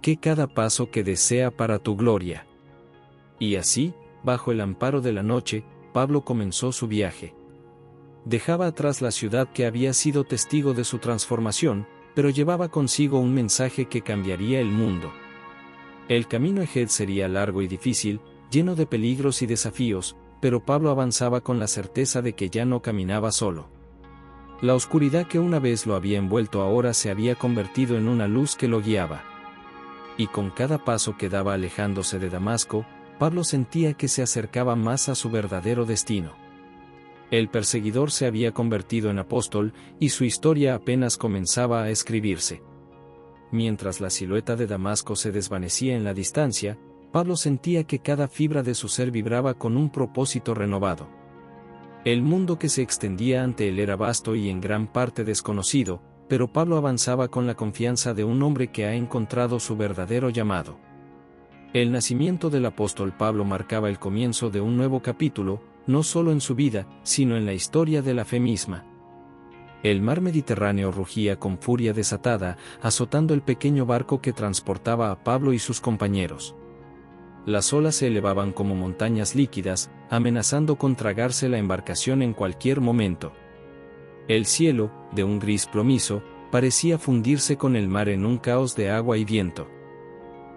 «Que cada paso que desea para tu gloria». Y así, bajo el amparo de la noche, Pablo comenzó su viaje. Dejaba atrás la ciudad que había sido testigo de su transformación, pero llevaba consigo un mensaje que cambiaría el mundo. El camino a Ejed sería largo y difícil, lleno de peligros y desafíos, pero Pablo avanzaba con la certeza de que ya no caminaba solo. La oscuridad que una vez lo había envuelto ahora se había convertido en una luz que lo guiaba. Y con cada paso que daba alejándose de Damasco, Pablo sentía que se acercaba más a su verdadero destino. El perseguidor se había convertido en apóstol, y su historia apenas comenzaba a escribirse. Mientras la silueta de Damasco se desvanecía en la distancia, Pablo sentía que cada fibra de su ser vibraba con un propósito renovado. El mundo que se extendía ante él era vasto y en gran parte desconocido, pero Pablo avanzaba con la confianza de un hombre que ha encontrado su verdadero llamado. El nacimiento del apóstol Pablo marcaba el comienzo de un nuevo capítulo, no solo en su vida, sino en la historia de la fe misma. El mar Mediterráneo rugía con furia desatada, azotando el pequeño barco que transportaba a Pablo y sus compañeros. Las olas se elevaban como montañas líquidas, amenazando con tragarse la embarcación en cualquier momento. El cielo, de un gris plomizo, parecía fundirse con el mar en un caos de agua y viento.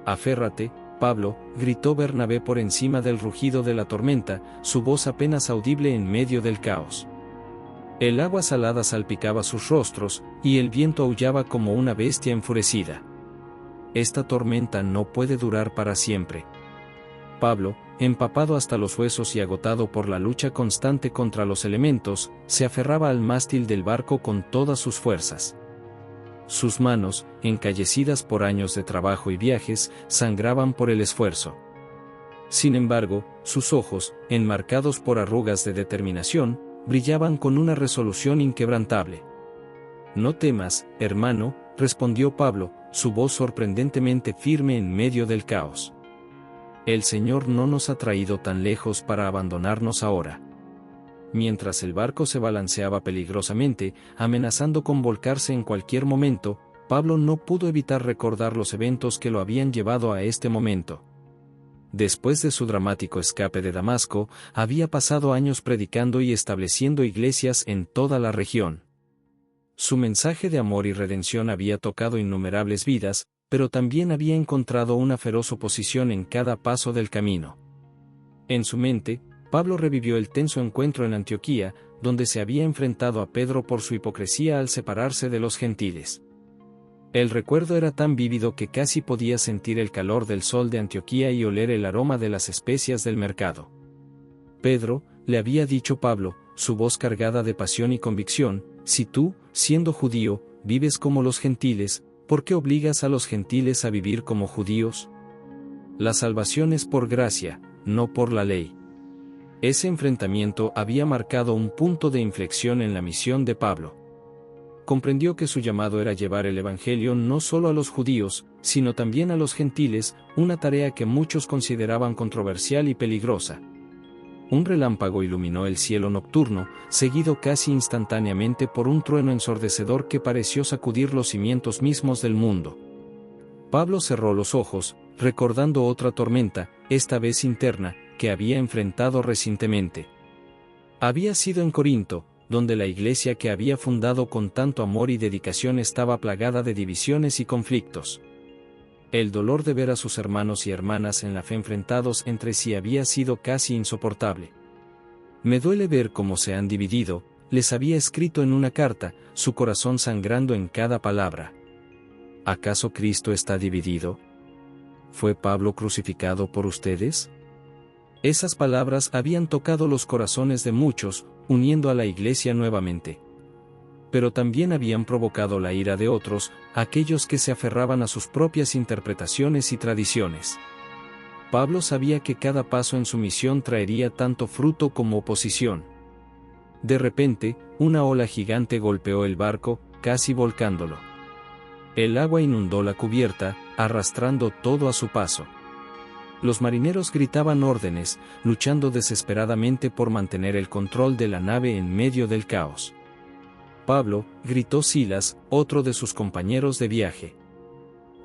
«Aférrate, Pablo», gritó Bernabé por encima del rugido de la tormenta, su voz apenas audible en medio del caos. El agua salada salpicaba sus rostros, y el viento aullaba como una bestia enfurecida. «Esta tormenta no puede durar para siempre». Pablo, empapado hasta los huesos y agotado por la lucha constante contra los elementos, se aferraba al mástil del barco con todas sus fuerzas. Sus manos, encallecidas por años de trabajo y viajes, sangraban por el esfuerzo. Sin embargo, sus ojos, enmarcados por arrugas de determinación, brillaban con una resolución inquebrantable. «No temas, hermano», respondió Pablo, su voz sorprendentemente firme en medio del caos. «El Señor no nos ha traído tan lejos para abandonarnos ahora». Mientras el barco se balanceaba peligrosamente, amenazando con volcarse en cualquier momento, Pablo no pudo evitar recordar los eventos que lo habían llevado a este momento. Después de su dramático escape de Damasco, había pasado años predicando y estableciendo iglesias en toda la región. Su mensaje de amor y redención había tocado innumerables vidas, pero también había encontrado una feroz oposición en cada paso del camino. En su mente, Pablo revivió el tenso encuentro en Antioquía, donde se había enfrentado a Pedro por su hipocresía al separarse de los gentiles. El recuerdo era tan vívido que casi podía sentir el calor del sol de Antioquía y oler el aroma de las especias del mercado. «Pedro», le había dicho Pablo, su voz cargada de pasión y convicción, «si tú, siendo judío, vives como los gentiles, ¿por qué obligas a los gentiles a vivir como judíos? La salvación es por gracia, no por la ley». Ese enfrentamiento había marcado un punto de inflexión en la misión de Pablo. Comprendió que su llamado era llevar el Evangelio no solo a los judíos, sino también a los gentiles, una tarea que muchos consideraban controversial y peligrosa. Un relámpago iluminó el cielo nocturno, seguido casi instantáneamente por un trueno ensordecedor que pareció sacudir los cimientos mismos del mundo. Pablo cerró los ojos, recordando otra tormenta, esta vez interna, que había enfrentado recientemente. Había sido en Corinto, donde la iglesia que había fundado con tanto amor y dedicación estaba plagada de divisiones y conflictos. El dolor de ver a sus hermanos y hermanas en la fe enfrentados entre sí había sido casi insoportable. «Me duele ver cómo se han dividido», les había escrito en una carta, su corazón sangrando en cada palabra. ¿Acaso Cristo está dividido? ¿Fue Pablo crucificado por ustedes? Esas palabras habían tocado los corazones de muchos, uniendo a la iglesia nuevamente. Pero también habían provocado la ira de otros, aquellos que se aferraban a sus propias interpretaciones y tradiciones. Pablo sabía que cada paso en su misión traería tanto fruto como oposición. De repente, una ola gigante golpeó el barco, casi volcándolo. El agua inundó la cubierta, arrastrando todo a su paso. Los marineros gritaban órdenes, luchando desesperadamente por mantener el control de la nave en medio del caos. Pablo, gritó Silas, otro de sus compañeros de viaje.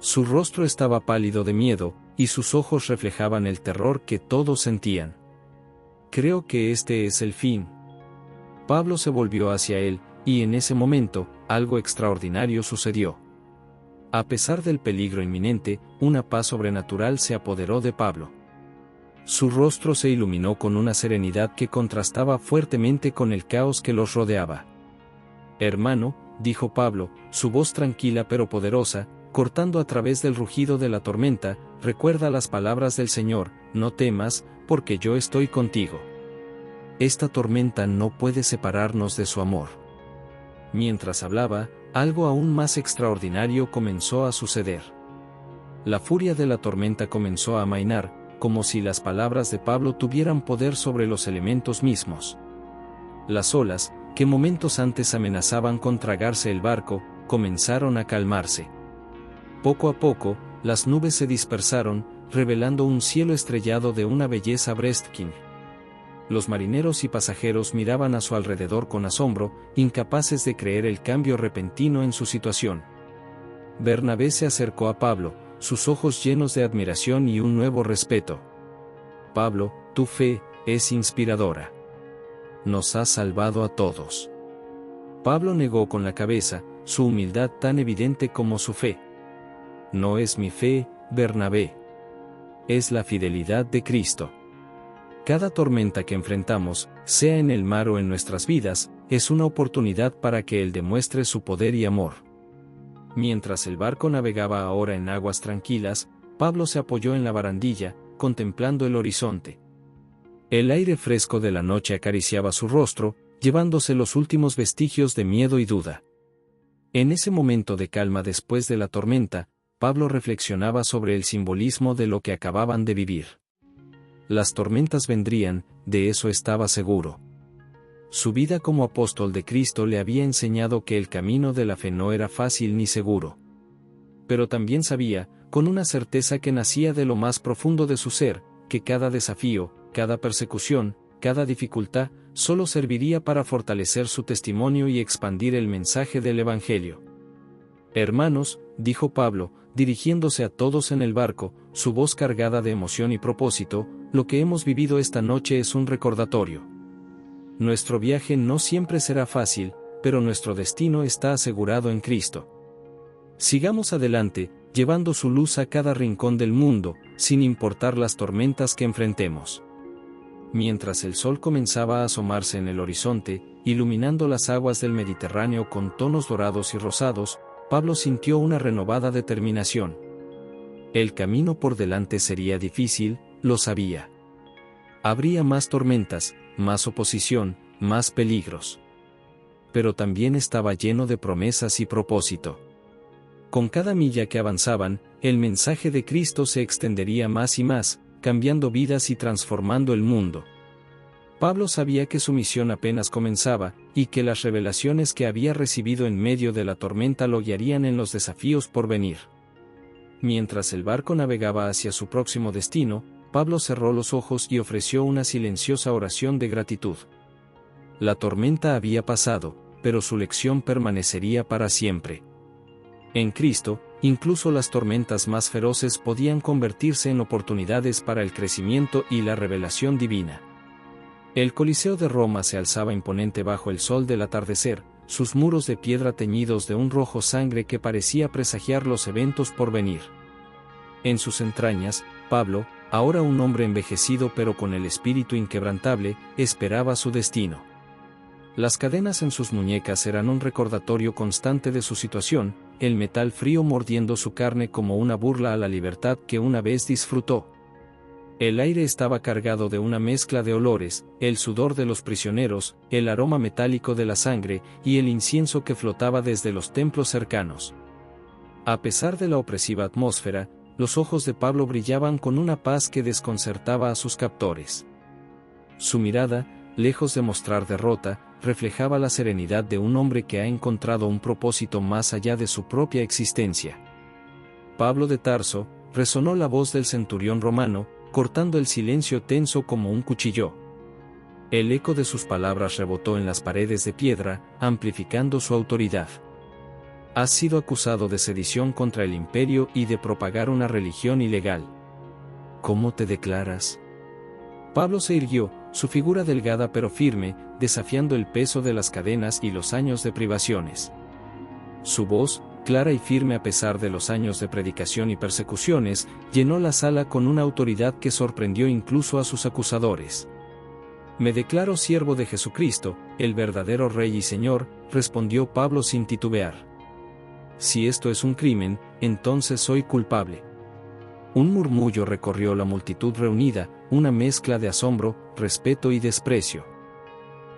Su rostro estaba pálido de miedo, y sus ojos reflejaban el terror que todos sentían. Creo que este es el fin. Pablo se volvió hacia él, y en ese momento, algo extraordinario sucedió. A pesar del peligro inminente, una paz sobrenatural se apoderó de Pablo. Su rostro se iluminó con una serenidad que contrastaba fuertemente con el caos que los rodeaba. Hermano, dijo Pablo, su voz tranquila pero poderosa, cortando a través del rugido de la tormenta, recuerda las palabras del Señor, no temas, porque yo estoy contigo. Esta tormenta no puede separarnos de su amor. Mientras hablaba, algo aún más extraordinario comenzó a suceder. La furia de la tormenta comenzó a amainar, como si las palabras de Pablo tuvieran poder sobre los elementos mismos. Las olas, que momentos antes amenazaban con tragarse el barco, comenzaron a calmarse. Poco a poco, las nubes se dispersaron, revelando un cielo estrellado de una belleza breathtaking. Los marineros y pasajeros miraban a su alrededor con asombro, incapaces de creer el cambio repentino en su situación. Bernabé se acercó a Pablo, sus ojos llenos de admiración y un nuevo respeto. Pablo, tu fe es inspiradora. Nos has salvado a todos. Pablo negó con la cabeza, su humildad tan evidente como su fe. No es mi fe, Bernabé. Es la fidelidad de Cristo. Cada tormenta que enfrentamos, sea en el mar o en nuestras vidas, es una oportunidad para que Él demuestre su poder y amor. Mientras el barco navegaba ahora en aguas tranquilas, Pablo se apoyó en la barandilla, contemplando el horizonte. El aire fresco de la noche acariciaba su rostro, llevándose los últimos vestigios de miedo y duda. En ese momento de calma después de la tormenta, Pablo reflexionaba sobre el simbolismo de lo que acababan de vivir. Las tormentas vendrían, de eso estaba seguro. Su vida como apóstol de Cristo le había enseñado que el camino de la fe no era fácil ni seguro. Pero también sabía, con una certeza que nacía de lo más profundo de su ser, que cada desafío, cada persecución, cada dificultad, solo serviría para fortalecer su testimonio y expandir el mensaje del Evangelio. Hermanos, dijo Pablo, dirigiéndose a todos en el barco, su voz cargada de emoción y propósito, lo que hemos vivido esta noche es un recordatorio. Nuestro viaje no siempre será fácil, pero nuestro destino está asegurado en Cristo. Sigamos adelante, llevando su luz a cada rincón del mundo, sin importar las tormentas que enfrentemos. Mientras el sol comenzaba a asomarse en el horizonte, iluminando las aguas del Mediterráneo con tonos dorados y rosados, Pablo sintió una renovada determinación. El camino por delante sería difícil, lo sabía. Habría más tormentas, más oposición, más peligros. Pero también estaba lleno de promesas y propósito. Con cada milla que avanzaban, el mensaje de Cristo se extendería más y más, cambiando vidas y transformando el mundo. Pablo sabía que su misión apenas comenzaba, y que las revelaciones que había recibido en medio de la tormenta lo guiarían en los desafíos por venir. Mientras el barco navegaba hacia su próximo destino, Pablo cerró los ojos y ofreció una silenciosa oración de gratitud. La tormenta había pasado, pero su lección permanecería para siempre. En Cristo, incluso las tormentas más feroces podían convertirse en oportunidades para el crecimiento y la revelación divina. El Coliseo de Roma se alzaba imponente bajo el sol del atardecer, sus muros de piedra teñidos de un rojo sangre que parecía presagiar los eventos por venir. En sus entrañas, Pablo, ahora un hombre envejecido pero con el espíritu inquebrantable, esperaba su destino. Las cadenas en sus muñecas eran un recordatorio constante de su situación, el metal frío mordiendo su carne como una burla a la libertad que una vez disfrutó. El aire estaba cargado de una mezcla de olores, el sudor de los prisioneros, el aroma metálico de la sangre, y el incienso que flotaba desde los templos cercanos. A pesar de la opresiva atmósfera, los ojos de Pablo brillaban con una paz que desconcertaba a sus captores. Su mirada, lejos de mostrar derrota, reflejaba la serenidad de un hombre que ha encontrado un propósito más allá de su propia existencia. Pablo de Tarso, resonó la voz del centurión romano, cortando el silencio tenso como un cuchillo. El eco de sus palabras rebotó en las paredes de piedra, amplificando su autoridad. Has sido acusado de sedición contra el imperio y de propagar una religión ilegal. ¿Cómo te declaras? Pablo se irguió, su figura delgada pero firme, desafiando el peso de las cadenas y los años de privaciones. Su voz, clara y firme a pesar de los años de predicación y persecuciones, llenó la sala con una autoridad que sorprendió incluso a sus acusadores. Me declaro siervo de Jesucristo, el verdadero Rey y Señor, respondió Pablo sin titubear. Si esto es un crimen, entonces soy culpable. Un murmullo recorrió la multitud reunida, una mezcla de asombro, respeto y desprecio.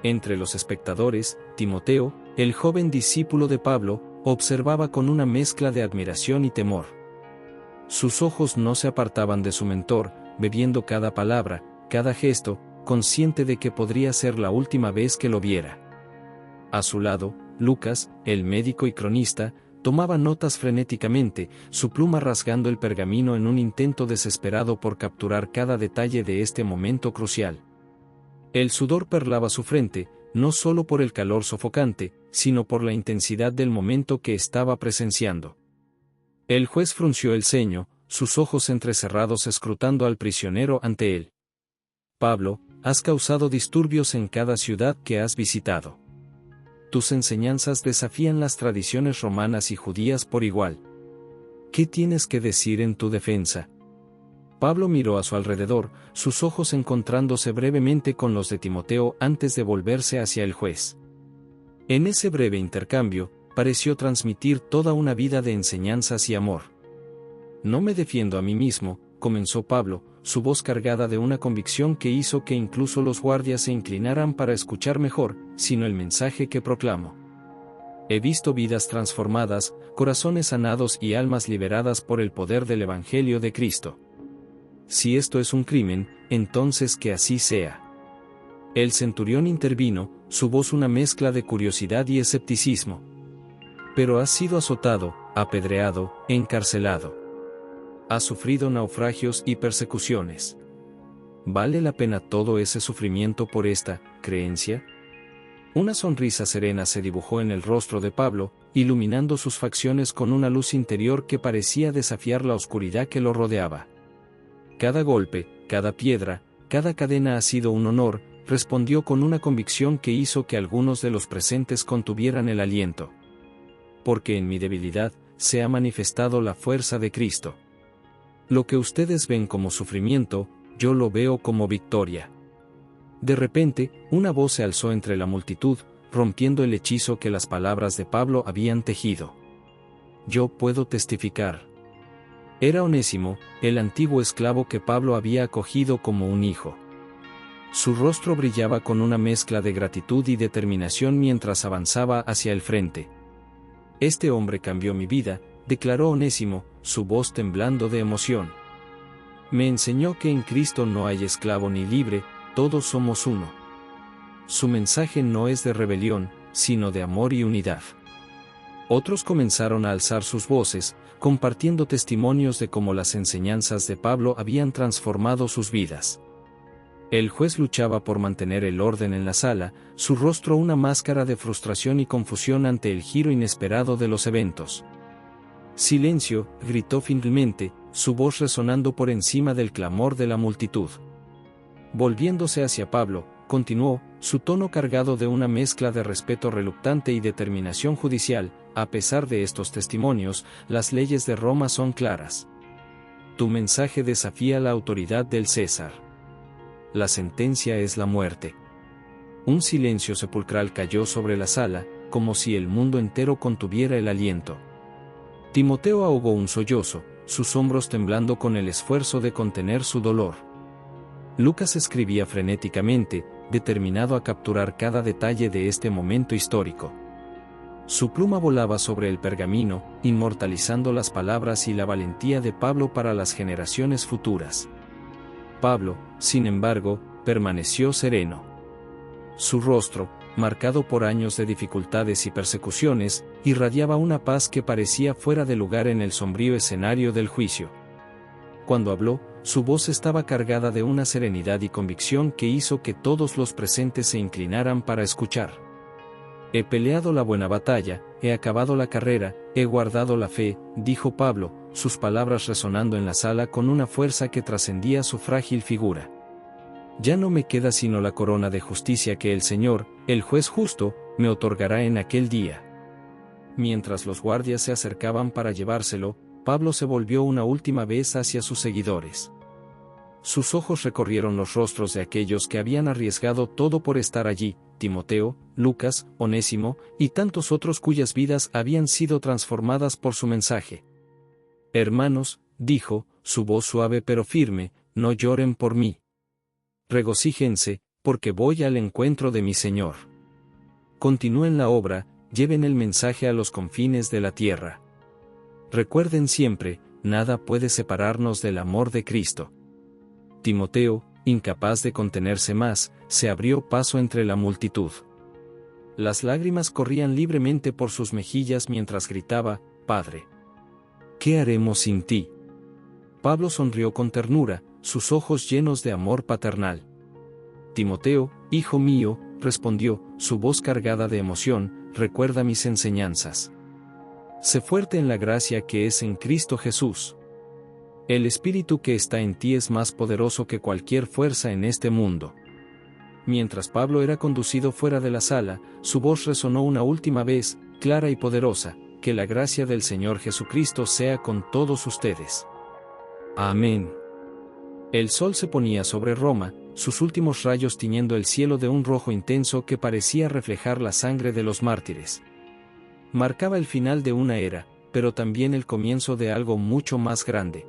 Entre los espectadores, Timoteo, el joven discípulo de Pablo, observaba con una mezcla de admiración y temor. Sus ojos no se apartaban de su mentor, bebiendo cada palabra, cada gesto, consciente de que podría ser la última vez que lo viera. A su lado, Lucas, el médico y cronista, tomaba notas frenéticamente, su pluma rasgando el pergamino en un intento desesperado por capturar cada detalle de este momento crucial. El sudor perlaba su frente, no solo por el calor sofocante, sino por la intensidad del momento que estaba presenciando. El juez frunció el ceño, sus ojos entrecerrados escrutando al prisionero ante él. Pablo, has causado disturbios en cada ciudad que has visitado. Tus enseñanzas desafían las tradiciones romanas y judías por igual. ¿Qué tienes que decir en tu defensa? Pablo miró a su alrededor, sus ojos encontrándose brevemente con los de Timoteo antes de volverse hacia el juez. En ese breve intercambio, pareció transmitir toda una vida de enseñanzas y amor. No me defiendo a mí mismo, comenzó Pablo, su voz cargada de una convicción que hizo que incluso los guardias se inclinaran para escuchar mejor, sino el mensaje que proclamo. He visto vidas transformadas, corazones sanados y almas liberadas por el poder del Evangelio de Cristo. Si esto es un crimen, entonces que así sea. El centurión intervino, su voz una mezcla de curiosidad y escepticismo. Pero has sido azotado, apedreado, encarcelado. Has sufrido naufragios y persecuciones. ¿Vale la pena todo ese sufrimiento por esta creencia? Una sonrisa serena se dibujó en el rostro de Pablo, iluminando sus facciones con una luz interior que parecía desafiar la oscuridad que lo rodeaba. Cada golpe, cada piedra, cada cadena ha sido un honor, respondió con una convicción que hizo que algunos de los presentes contuvieran el aliento. Porque en mi debilidad, se ha manifestado la fuerza de Cristo. Lo que ustedes ven como sufrimiento, yo lo veo como victoria. De repente, una voz se alzó entre la multitud, rompiendo el hechizo que las palabras de Pablo habían tejido. Yo puedo testificar. Era Onésimo, el antiguo esclavo que Pablo había acogido como un hijo. Su rostro brillaba con una mezcla de gratitud y determinación mientras avanzaba hacia el frente. Este hombre cambió mi vida, declaró Onésimo, su voz temblando de emoción. Me enseñó que en Cristo no hay esclavo ni libre, todos somos uno. Su mensaje no es de rebelión, sino de amor y unidad. Otros comenzaron a alzar sus voces, compartiendo testimonios de cómo las enseñanzas de Pablo habían transformado sus vidas. El juez luchaba por mantener el orden en la sala, su rostro una máscara de frustración y confusión ante el giro inesperado de los eventos. Silencio, gritó finalmente, su voz resonando por encima del clamor de la multitud. Volviéndose hacia Pablo, continuó, su tono cargado de una mezcla de respeto reluctante y determinación judicial. A pesar de estos testimonios, las leyes de Roma son claras. Tu mensaje desafía la autoridad del César. La sentencia es la muerte. Un silencio sepulcral cayó sobre la sala, como si el mundo entero contuviera el aliento. Timoteo ahogó un sollozo, sus hombros temblando con el esfuerzo de contener su dolor. Lucas escribía frenéticamente, determinado a capturar cada detalle de este momento histórico. Su pluma volaba sobre el pergamino, inmortalizando las palabras y la valentía de Pablo para las generaciones futuras. Pablo, sin embargo, permaneció sereno. Su rostro, marcado por años de dificultades y persecuciones, irradiaba una paz que parecía fuera de lugar en el sombrío escenario del juicio. Cuando habló, su voz estaba cargada de una serenidad y convicción que hizo que todos los presentes se inclinaran para escuchar. He peleado la buena batalla, he acabado la carrera, he guardado la fe, dijo Pablo, sus palabras resonando en la sala con una fuerza que trascendía su frágil figura. Ya no me queda sino la corona de justicia que el Señor, el juez justo, me otorgará en aquel día. Mientras los guardias se acercaban para llevárselo, Pablo se volvió una última vez hacia sus seguidores. Sus ojos recorrieron los rostros de aquellos que habían arriesgado todo por estar allí, Timoteo, Lucas, Onésimo, y tantos otros cuyas vidas habían sido transformadas por su mensaje. Hermanos, dijo, su voz suave pero firme, no lloren por mí. Regocíjense, porque voy al encuentro de mi Señor. Continúen la obra, lleven el mensaje a los confines de la tierra. Recuerden siempre, nada puede separarnos del amor de Cristo. Timoteo, incapaz de contenerse más, se abrió paso entre la multitud. Las lágrimas corrían libremente por sus mejillas mientras gritaba, Padre, ¿qué haremos sin ti? Pablo sonrió con ternura, sus ojos llenos de amor paternal. Timoteo, hijo mío, respondió, su voz cargada de emoción, recuerda mis enseñanzas. Sé fuerte en la gracia que es en Cristo Jesús. El Espíritu que está en ti es más poderoso que cualquier fuerza en este mundo. Mientras Pablo era conducido fuera de la sala, su voz resonó una última vez, clara y poderosa, que la gracia del Señor Jesucristo sea con todos ustedes. Amén. El sol se ponía sobre Roma, sus últimos rayos tiñendo el cielo de un rojo intenso que parecía reflejar la sangre de los mártires. Marcaba el final de una era, pero también el comienzo de algo mucho más grande.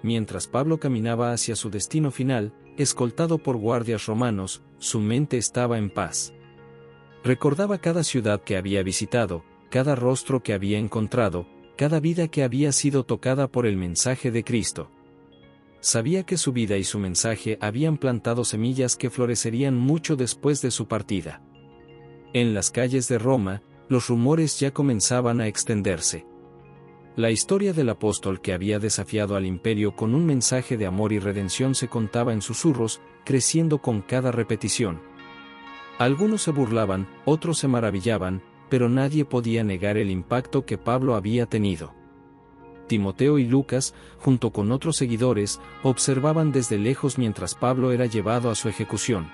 Mientras Pablo caminaba hacia su destino final, escoltado por guardias romanos, su mente estaba en paz. Recordaba cada ciudad que había visitado, cada rostro que había encontrado, cada vida que había sido tocada por el mensaje de Cristo. Sabía que su vida y su mensaje habían plantado semillas que florecerían mucho después de su partida. En las calles de Roma, los rumores ya comenzaban a extenderse. La historia del apóstol que había desafiado al imperio con un mensaje de amor y redención se contaba en susurros, creciendo con cada repetición. Algunos se burlaban, otros se maravillaban, pero nadie podía negar el impacto que Pablo había tenido. Timoteo y Lucas, junto con otros seguidores, observaban desde lejos mientras Pablo era llevado a su ejecución.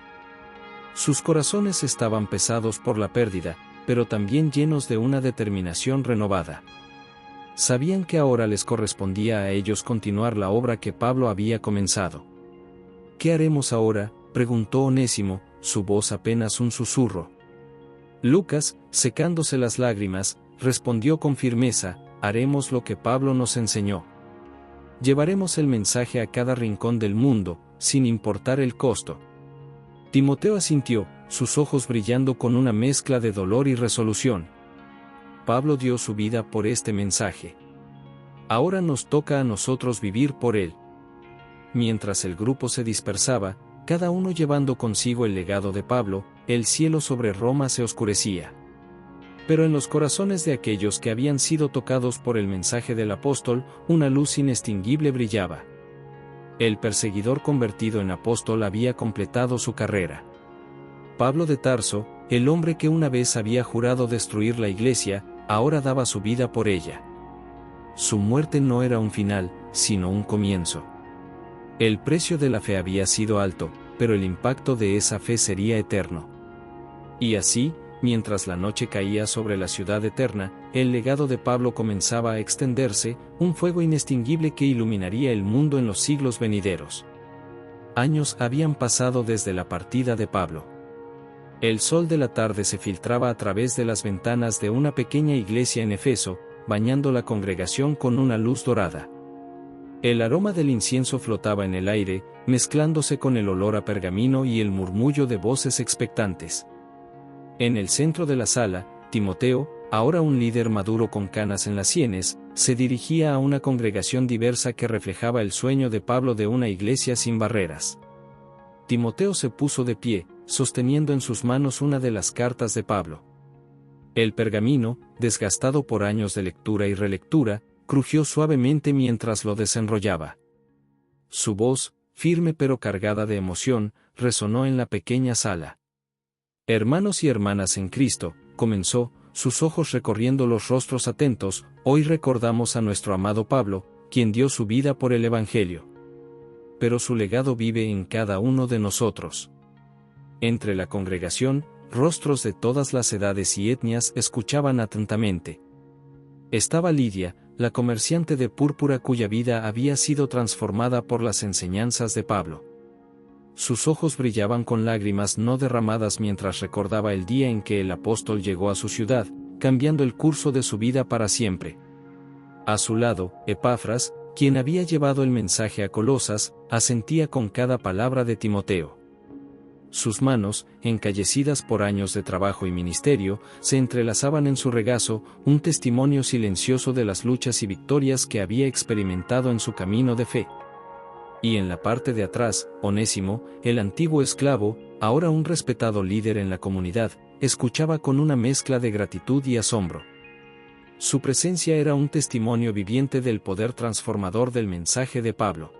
Sus corazones estaban pesados por la pérdida, pero también llenos de una determinación renovada. Sabían que ahora les correspondía a ellos continuar la obra que Pablo había comenzado. ¿Qué haremos ahora?, preguntó Onésimo, su voz apenas un susurro. Lucas, secándose las lágrimas, respondió con firmeza, haremos lo que Pablo nos enseñó. Llevaremos el mensaje a cada rincón del mundo, sin importar el costo. Timoteo asintió, sus ojos brillando con una mezcla de dolor y resolución. Pablo dio su vida por este mensaje. Ahora nos toca a nosotros vivir por él. Mientras el grupo se dispersaba, cada uno llevando consigo el legado de Pablo, el cielo sobre Roma se oscurecía. Pero en los corazones de aquellos que habían sido tocados por el mensaje del apóstol, una luz inextinguible brillaba. El perseguidor convertido en apóstol había completado su carrera. Pablo de Tarso, el hombre que una vez había jurado destruir la iglesia, ahora daba su vida por ella. Su muerte no era un final, sino un comienzo. El precio de la fe había sido alto, pero el impacto de esa fe sería eterno. Y así, mientras la noche caía sobre la ciudad eterna, el legado de Pablo comenzaba a extenderse, un fuego inextinguible que iluminaría el mundo en los siglos venideros. Años habían pasado desde la partida de Pablo. El sol de la tarde se filtraba a través de las ventanas de una pequeña iglesia en Efeso, bañando la congregación con una luz dorada. El aroma del incienso flotaba en el aire, mezclándose con el olor a pergamino y el murmullo de voces expectantes. En el centro de la sala, Timoteo, ahora un líder maduro con canas en las sienes, se dirigía a una congregación diversa que reflejaba el sueño de Pablo de una iglesia sin barreras. Timoteo se puso de pie, sosteniendo en sus manos una de las cartas de Pablo. El pergamino, desgastado por años de lectura y relectura, crujió suavemente mientras lo desenrollaba. Su voz, firme pero cargada de emoción, resonó en la pequeña sala. Hermanos y hermanas en Cristo, comenzó, sus ojos recorriendo los rostros atentos, hoy recordamos a nuestro amado Pablo, quien dio su vida por el Evangelio. Pero su legado vive en cada uno de nosotros. Entre la congregación, rostros de todas las edades y etnias escuchaban atentamente. Estaba Lidia, la comerciante de púrpura cuya vida había sido transformada por las enseñanzas de Pablo. Sus ojos brillaban con lágrimas no derramadas mientras recordaba el día en que el apóstol llegó a su ciudad, cambiando el curso de su vida para siempre. A su lado, Epafras, quien había llevado el mensaje a Colosas, asentía con cada palabra de Timoteo. Sus manos, encallecidas por años de trabajo y ministerio, se entrelazaban en su regazo, un testimonio silencioso de las luchas y victorias que había experimentado en su camino de fe. Y en la parte de atrás, Onésimo, el antiguo esclavo, ahora un respetado líder en la comunidad, escuchaba con una mezcla de gratitud y asombro. Su presencia era un testimonio viviente del poder transformador del mensaje de Pablo.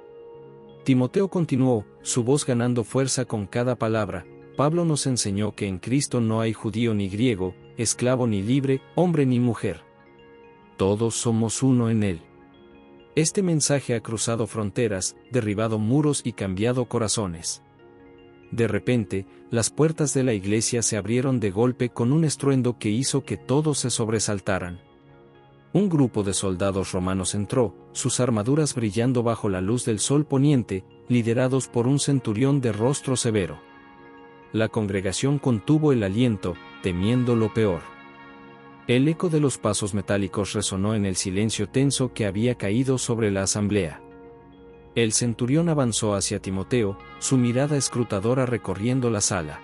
Timoteo continuó, su voz ganando fuerza con cada palabra. Pablo nos enseñó que en Cristo no hay judío ni griego, esclavo ni libre, hombre ni mujer. Todos somos uno en él. Este mensaje ha cruzado fronteras, derribado muros y cambiado corazones. De repente, las puertas de la iglesia se abrieron de golpe con un estruendo que hizo que todos se sobresaltaran. Un grupo de soldados romanos entró, sus armaduras brillando bajo la luz del sol poniente, liderados por un centurión de rostro severo. La congregación contuvo el aliento, temiendo lo peor. El eco de los pasos metálicos resonó en el silencio tenso que había caído sobre la asamblea. El centurión avanzó hacia Timoteo, su mirada escrutadora recorriendo la sala.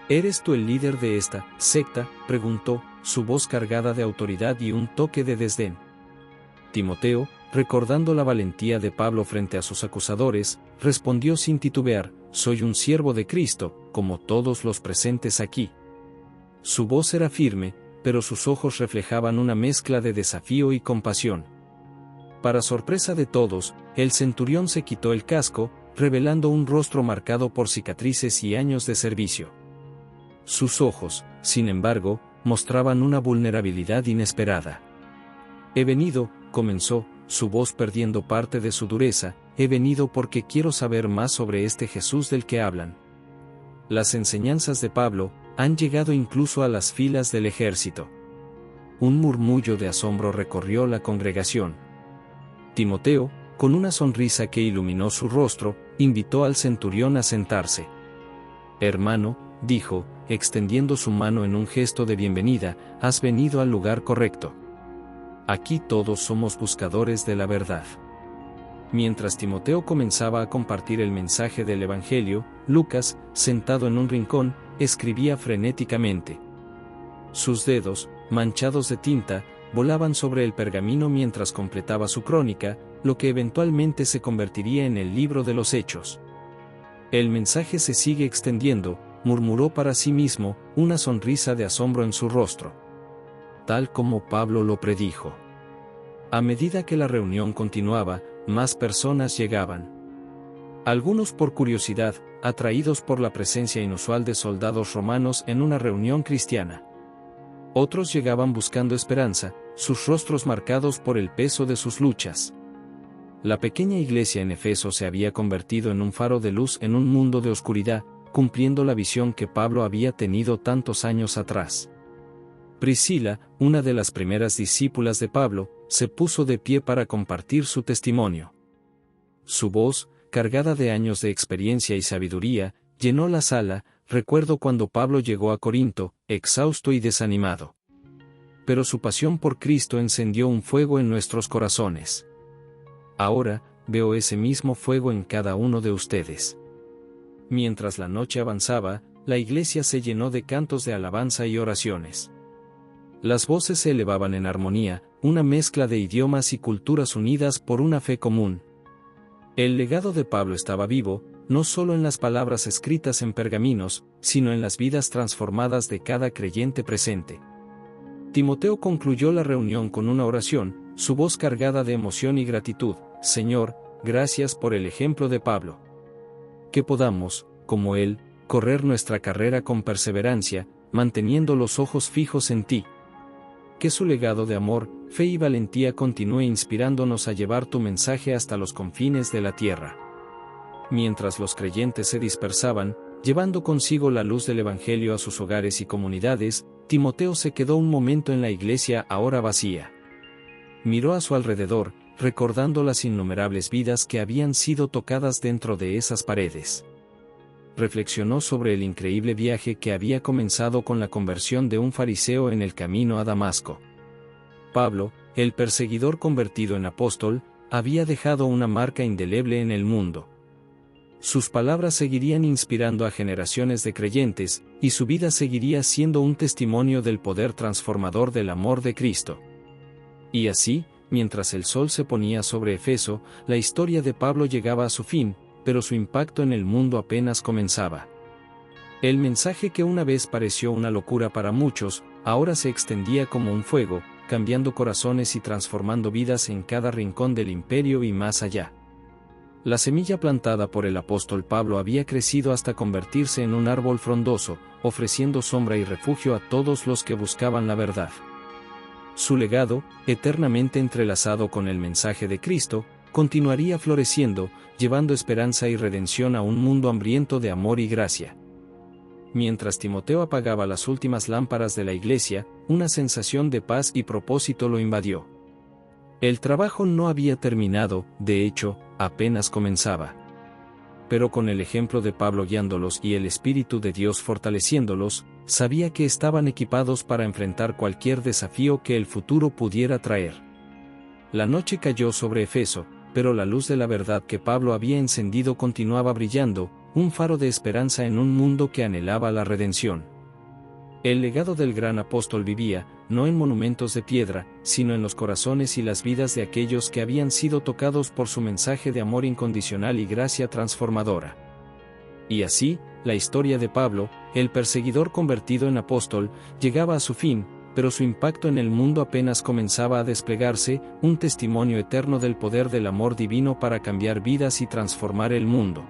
¿Eres tú el líder de esta secta?, preguntó, su voz cargada de autoridad y un toque de desdén. Timoteo, recordando la valentía de Pablo frente a sus acusadores, respondió sin titubear, soy un siervo de Cristo, como todos los presentes aquí. Su voz era firme, pero sus ojos reflejaban una mezcla de desafío y compasión. Para sorpresa de todos, el centurión se quitó el casco, revelando un rostro marcado por cicatrices y años de servicio. Sus ojos, sin embargo, mostraban una vulnerabilidad inesperada. He venido, comenzó, su voz perdiendo parte de su dureza, he venido porque quiero saber más sobre este Jesús del que hablan. Las enseñanzas de Pablo han llegado incluso a las filas del ejército. Un murmullo de asombro recorrió la congregación. Timoteo, con una sonrisa que iluminó su rostro, invitó al centurión a sentarse. Hermano, dijo, extendiendo su mano en un gesto de bienvenida, has venido al lugar correcto. Aquí todos somos buscadores de la verdad. Mientras Timoteo comenzaba a compartir el mensaje del Evangelio, Lucas, sentado en un rincón, escribía frenéticamente. Sus dedos, manchados de tinta, volaban sobre el pergamino mientras completaba su crónica, lo que eventualmente se convertiría en el libro de los Hechos. El mensaje se sigue extendiendo, murmuró para sí mismo, una sonrisa de asombro en su rostro. Tal como Pablo lo predijo. A medida que la reunión continuaba, más personas llegaban. Algunos por curiosidad, atraídos por la presencia inusual de soldados romanos en una reunión cristiana. Otros llegaban buscando esperanza, sus rostros marcados por el peso de sus luchas. La pequeña iglesia en Efeso se había convertido en un faro de luz en un mundo de oscuridad, cumpliendo la visión que Pablo había tenido tantos años atrás. Priscila, una de las primeras discípulas de Pablo, se puso de pie para compartir su testimonio. Su voz, cargada de años de experiencia y sabiduría, llenó la sala. Recuerdo cuando Pablo llegó a Corinto, exhausto y desanimado. Pero su pasión por Cristo encendió un fuego en nuestros corazones. Ahora, veo ese mismo fuego en cada uno de ustedes. Mientras la noche avanzaba, la iglesia se llenó de cantos de alabanza y oraciones. Las voces se elevaban en armonía, una mezcla de idiomas y culturas unidas por una fe común. El legado de Pablo estaba vivo, no solo en las palabras escritas en pergaminos, sino en las vidas transformadas de cada creyente presente. Timoteo concluyó la reunión con una oración, su voz cargada de emoción y gratitud. Señor, gracias por el ejemplo de Pablo. Que podamos, como él, correr nuestra carrera con perseverancia, manteniendo los ojos fijos en ti. Que su legado de amor, fe y valentía continúe inspirándonos a llevar tu mensaje hasta los confines de la tierra. Mientras los creyentes se dispersaban, llevando consigo la luz del Evangelio a sus hogares y comunidades, Timoteo se quedó un momento en la iglesia ahora vacía. Miró a su alrededor, recordando las innumerables vidas que habían sido tocadas dentro de esas paredes. Reflexionó sobre el increíble viaje que había comenzado con la conversión de un fariseo en el camino a Damasco. Pablo, el perseguidor convertido en apóstol, había dejado una marca indeleble en el mundo. Sus palabras seguirían inspirando a generaciones de creyentes, y su vida seguiría siendo un testimonio del poder transformador del amor de Cristo. Y así, mientras el sol se ponía sobre Efeso, la historia de Pablo llegaba a su fin, pero su impacto en el mundo apenas comenzaba. El mensaje que una vez pareció una locura para muchos, ahora se extendía como un fuego, cambiando corazones y transformando vidas en cada rincón del imperio y más allá. La semilla plantada por el apóstol Pablo había crecido hasta convertirse en un árbol frondoso, ofreciendo sombra y refugio a todos los que buscaban la verdad. Su legado, eternamente entrelazado con el mensaje de Cristo, continuaría floreciendo, llevando esperanza y redención a un mundo hambriento de amor y gracia. Mientras Timoteo apagaba las últimas lámparas de la iglesia, una sensación de paz y propósito lo invadió. El trabajo no había terminado, de hecho, apenas comenzaba. Pero con el ejemplo de Pablo guiándolos y el Espíritu de Dios fortaleciéndolos, sabía que estaban equipados para enfrentar cualquier desafío que el futuro pudiera traer. La noche cayó sobre Efeso, pero la luz de la verdad que Pablo había encendido continuaba brillando, un faro de esperanza en un mundo que anhelaba la redención. El legado del gran apóstol vivía, no en monumentos de piedra, sino en los corazones y las vidas de aquellos que habían sido tocados por su mensaje de amor incondicional y gracia transformadora. Y así, la historia de Pablo, el perseguidor convertido en apóstol, llegaba a su fin, pero su impacto en el mundo apenas comenzaba a desplegarse, un testimonio eterno del poder del amor divino para cambiar vidas y transformar el mundo.